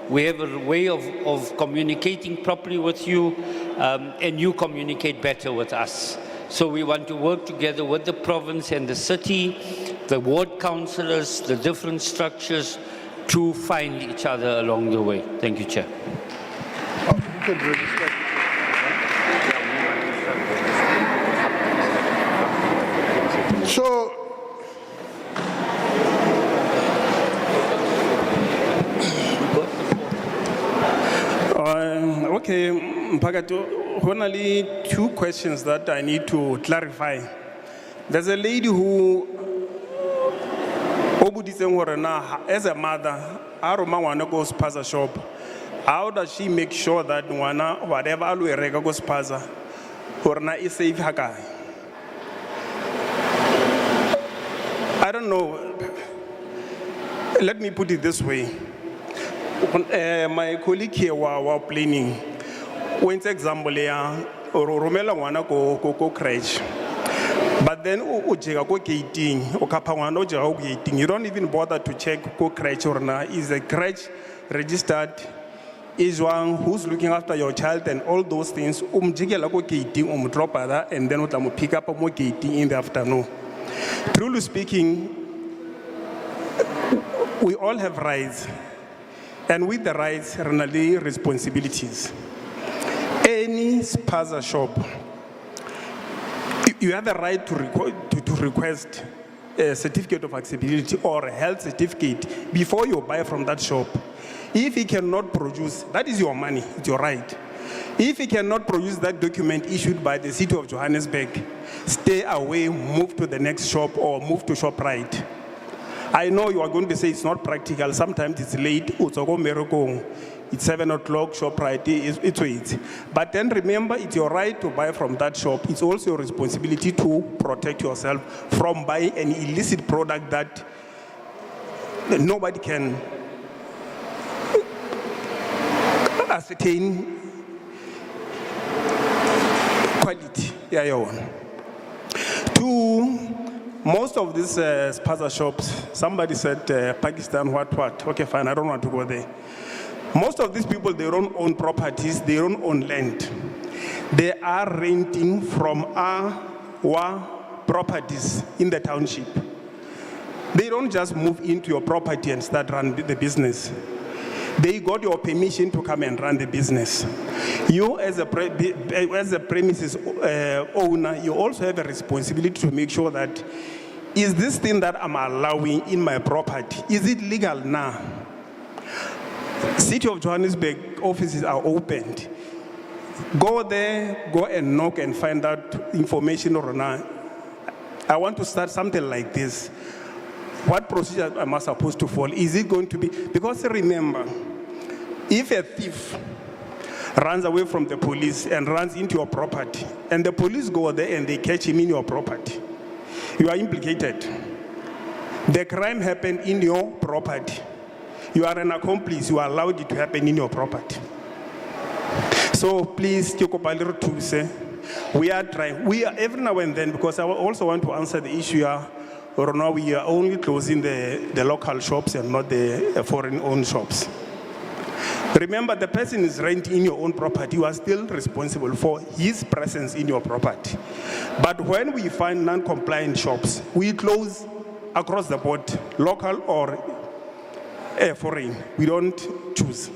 we have a way of communicating properly with you, and you communicate better with us. So we want to work together with the province and the city, the ward councillors, the different structures, to find each other along the way. Thank you, Chair. So, Okay, Mpakato, only 2 questions that I need to clarify. There's a lady who, as a mother, Aroma wana goes spaza shop. How does she make sure that wana whatever alwe goes spaza, horna is safe haka? I don't know. Let me put it this way. My colleague here were planning. When example here, Romela wana go crash. But then ujega go gating, okapangwana ujega go gating. You don't even bother to check go crash or na. Is the crash registered? Is one who's looking after your child and all those things. Jigela go gating, drop other, and then utamu pick up more gating in the afternoon. Truly speaking, we all have rights, and with the rights, really responsibilities. Any spaza shop, you have the right to request a certificate of accessibility or a health certificate before you buy from that shop. If he cannot produce, that is your money, it's your right. If he cannot produce that document issued by the city of Johannesburg, stay away, move to the next shop or move to ShopRite. I know you are going to say it's not practical. Sometimes it's late. It's 7 o'clock, ShopRite, it's wait. But then remember, it's your right to buy from that shop. It's also your responsibility to protect yourself from buying an illicit product that nobody can ascertain quality. Yeah, your one. 2, most of these spaza shops, somebody said Pakistan, what? Okay, fine, I don't want to go there. Most of these people, they don't own properties, they don't own land. They are renting from our properties in the township. They don't just move into your property and start running the business. They got your permission to come and run the business. You as a premises owner, you also have a responsibility to make sure that, is this thing that I'm allowing in my property, is it legal now? City of Johannesburg offices are opened. Go there, go and knock and find out information or not. I want to start something like this. What procedure am I supposed to follow? Is it going to be, because remember, if a thief runs away from the police and runs into your property, and the police go there and they catch him in your property, you are implicated. The crime happened in your property. You are an accomplice, you allowed it to happen in your property. So please, we are trying, every now and then, because I also want to answer the issue here, or now we are only closing the local shops and not the foreign-owned shops. Remember, the person is renting in your own property. You are still responsible for his presence in your property. But when we find non-compliant shops, we close across the board, local or foreign. We don't choose.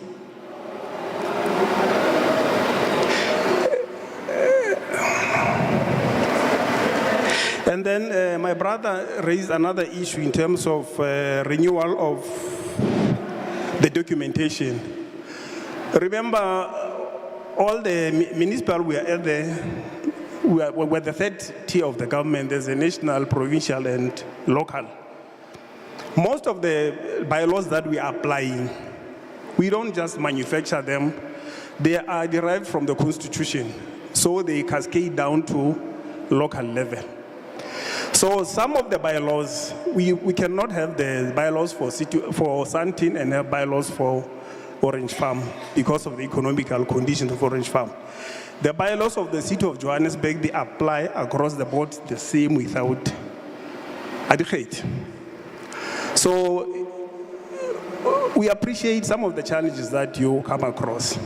And then my brother raised another issue in terms of renewal of the documentation. Remember, all the municipal we are the third tier of the government. There's a national, provincial, and local. Most of the bylaws that we are applying, we don't just manufacture them. They are derived from the Constitution, so they cascade down to local level. So some of the bylaws, we cannot have the bylaws for Santin and have bylaws for Orange Farm because of the economical conditions of Orange Farm. The bylaws of the City of Johannesburg, they apply across the board the same without adequate. So we appreciate some of the challenges that you come across.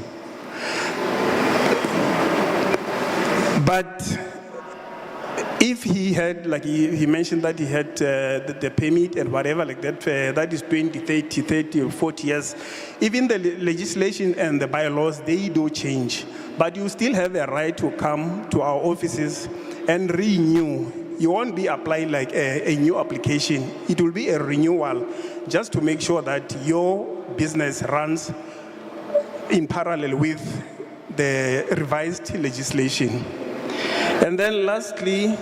But if he had, like he mentioned that he had the permit and whatever like that, that is 20, 30 or 40 years, even the legislation and the bylaws, they do change. But you still have a right to come to our offices and renew. You won't be applying like a new application. It will be a renewal just to make sure that your business runs in parallel with the revised legislation. And then lastly,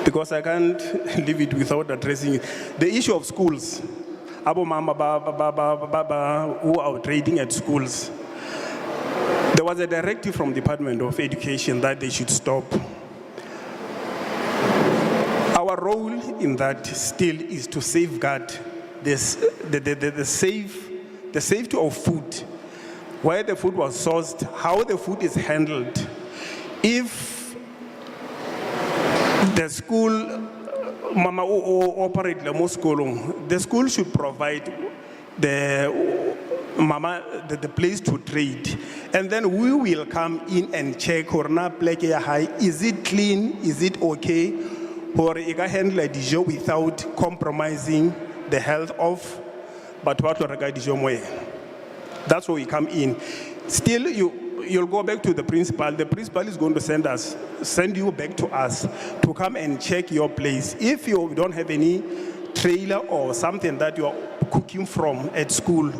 because I can't leave it without addressing it, the issue of schools. Abo mama baba who are trading at schools. There was a directive from Department of Education that they should stop. Our role in that still is to safeguard this, the safety of food, where the food was sourced, how the food is handled. If the school, mama operate the school, the school should provide the place to trade, and then we will come in and check or na plek high, is it clean, is it okay, or you can handle a dijo without compromising the health of but what that's where we come in. Still you'll go back to the principal. The principal is going to send you back to us to come and check your place. If you don't have any trailer or something that you are cooking from at school,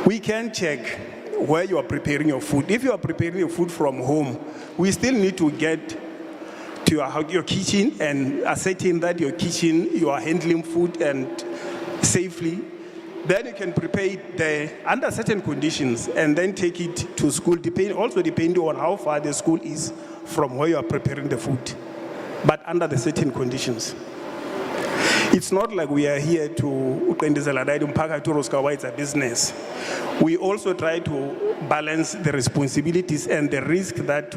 we can check where you are preparing your food. If you are preparing your food from home, we still need to get to your kitchen and ascertain that your kitchen, you are handling food and safely. Then you can prepare it there under certain conditions and then take it to school, depending on how far the school is from where you are preparing the food, but under the certain conditions. It's not like we are here to it's a business. We also try to balance the responsibilities and the risk that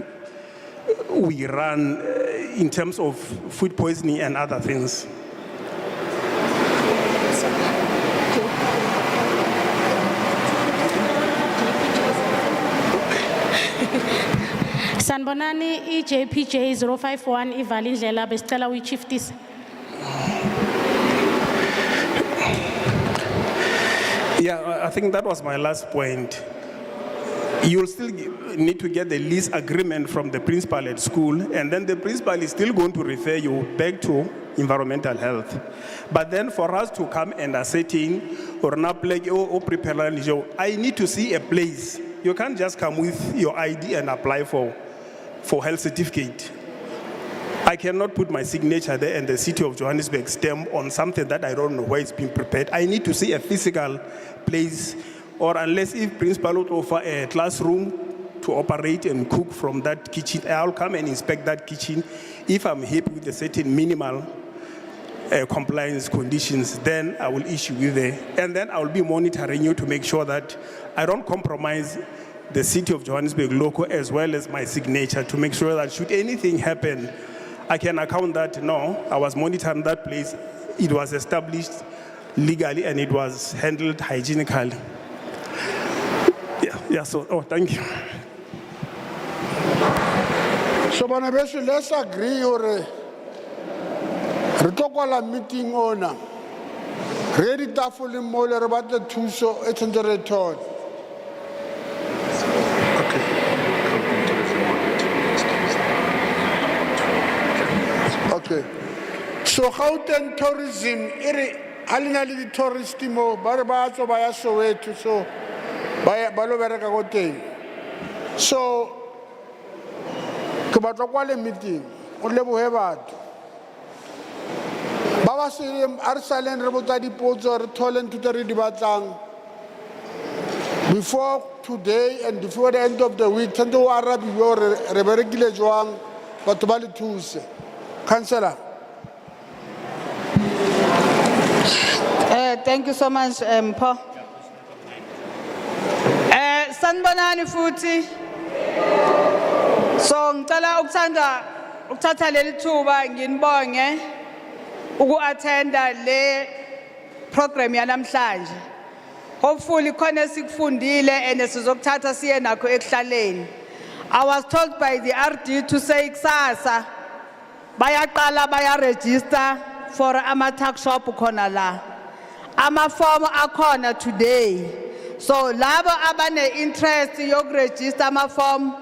we run in terms of food poisoning and other things. Sanbonani EJPJ 051 Ivalindlela besicela uyichieftis. Yeah, I think that was my last point. You'll still need to get the lease agreement from the principal at school, and then the principal is still going to refer you back to environmental health. But then for us to come and ascertain or not like I need to see a place. You can't just come with your ID and apply for health certificate. I cannot put my signature there and the City of Johannesburg stamp on something that I don't know where it's been prepared. I need to see a physical place, or unless if principal would offer a classroom to operate and cook from that kitchen, I'll come and inspect that kitchen. If I'm happy with the certain minimal compliance conditions, then I will issue you there. And then I will be monitoring you to make sure that I don't compromise the City of Johannesburg logo as well as my signature, to make sure that should anything happen, I can account that, no, I was monitoring that place, it was established legally and it was handled hygienically. Yeah, so, thank you. So let's agree or re meeting owner. Ready tafuli mole about the two so it's in the return. Okay. So Gauteng tourism, halina le tourist mo ba re ba tswa ba ya Soweto, so ba lo bereka Gauteng. So ke batla kwa le meeting o lebohe batho ba ba se arsaleng re botsa dipotso re tholen tuta re di batlang before today and before the end of the week tshwantse o arabiwe re berekile jwang batho ba le thuse. Councillor. Thank you so much, Paul. sanibonani futhi. So ngicela ukuthatha leli thuba nginibonge uku-attenda le program yanamhlanje. Hopefully khona sikufundile and sizokuthatha siye nakho ekuhlaleni. I was told by the RD to say kusasa bayaqala baya-register for ama-tuck shop khona la. Ama-form akhona today. So labo abane interest yokuregister ama-form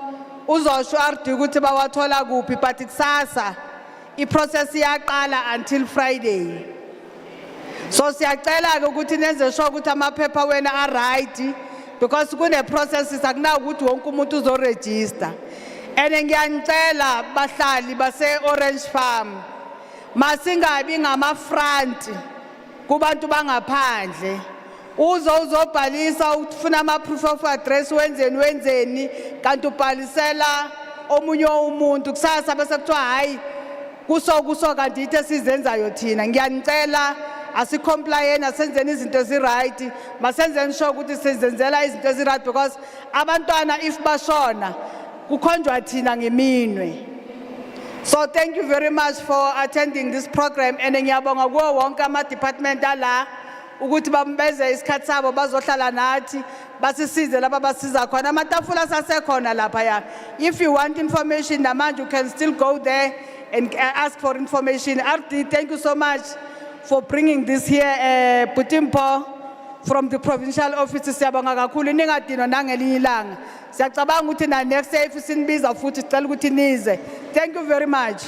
uzosho RD ukuthi bawathola kuphi, but kusasa i-process iyaqala until Friday. So siyacela ke ukuthi nenze sure ukuthi amaphepha wena are-right because kune processes akunawo ukuthi wonke umuntu uzoregister. And ngiyanicela bahlali base Orange Farm masingabi ngama-front kubantu bangaphandle. Uzobhalisa ufuna ama-proof of address wenzeni kanti ubhalisela omunye umuntu kusasa bese kuthiwa hayi kuso kanti yithe sizenzayo thina. Ngiyanicela asicompliant asenzeni izinto ezi-right, masenzeni sure ukuthi sizenzela izinto ezi-right because abantwana if bashona kukhonjwa thina ngeminwe. So thank you very much for attending this program and ngiyabonga kuwo wonke ama-department ala ukuthi bambeze isikhathi sabo bazohlala nathi basisize laba basiza khona. Amatafula sasekhona lapha ya. If you want information namanje you can still go there and ask for information. RD, thank you so much for bringing this here. Putimpo from the provincial office siyabonga kakhulu ningadinwa nangelinye ilanga. Siyacabanga ukuthi na next year if sinibiza futhi sicela ukuthi nize. Thank you very much.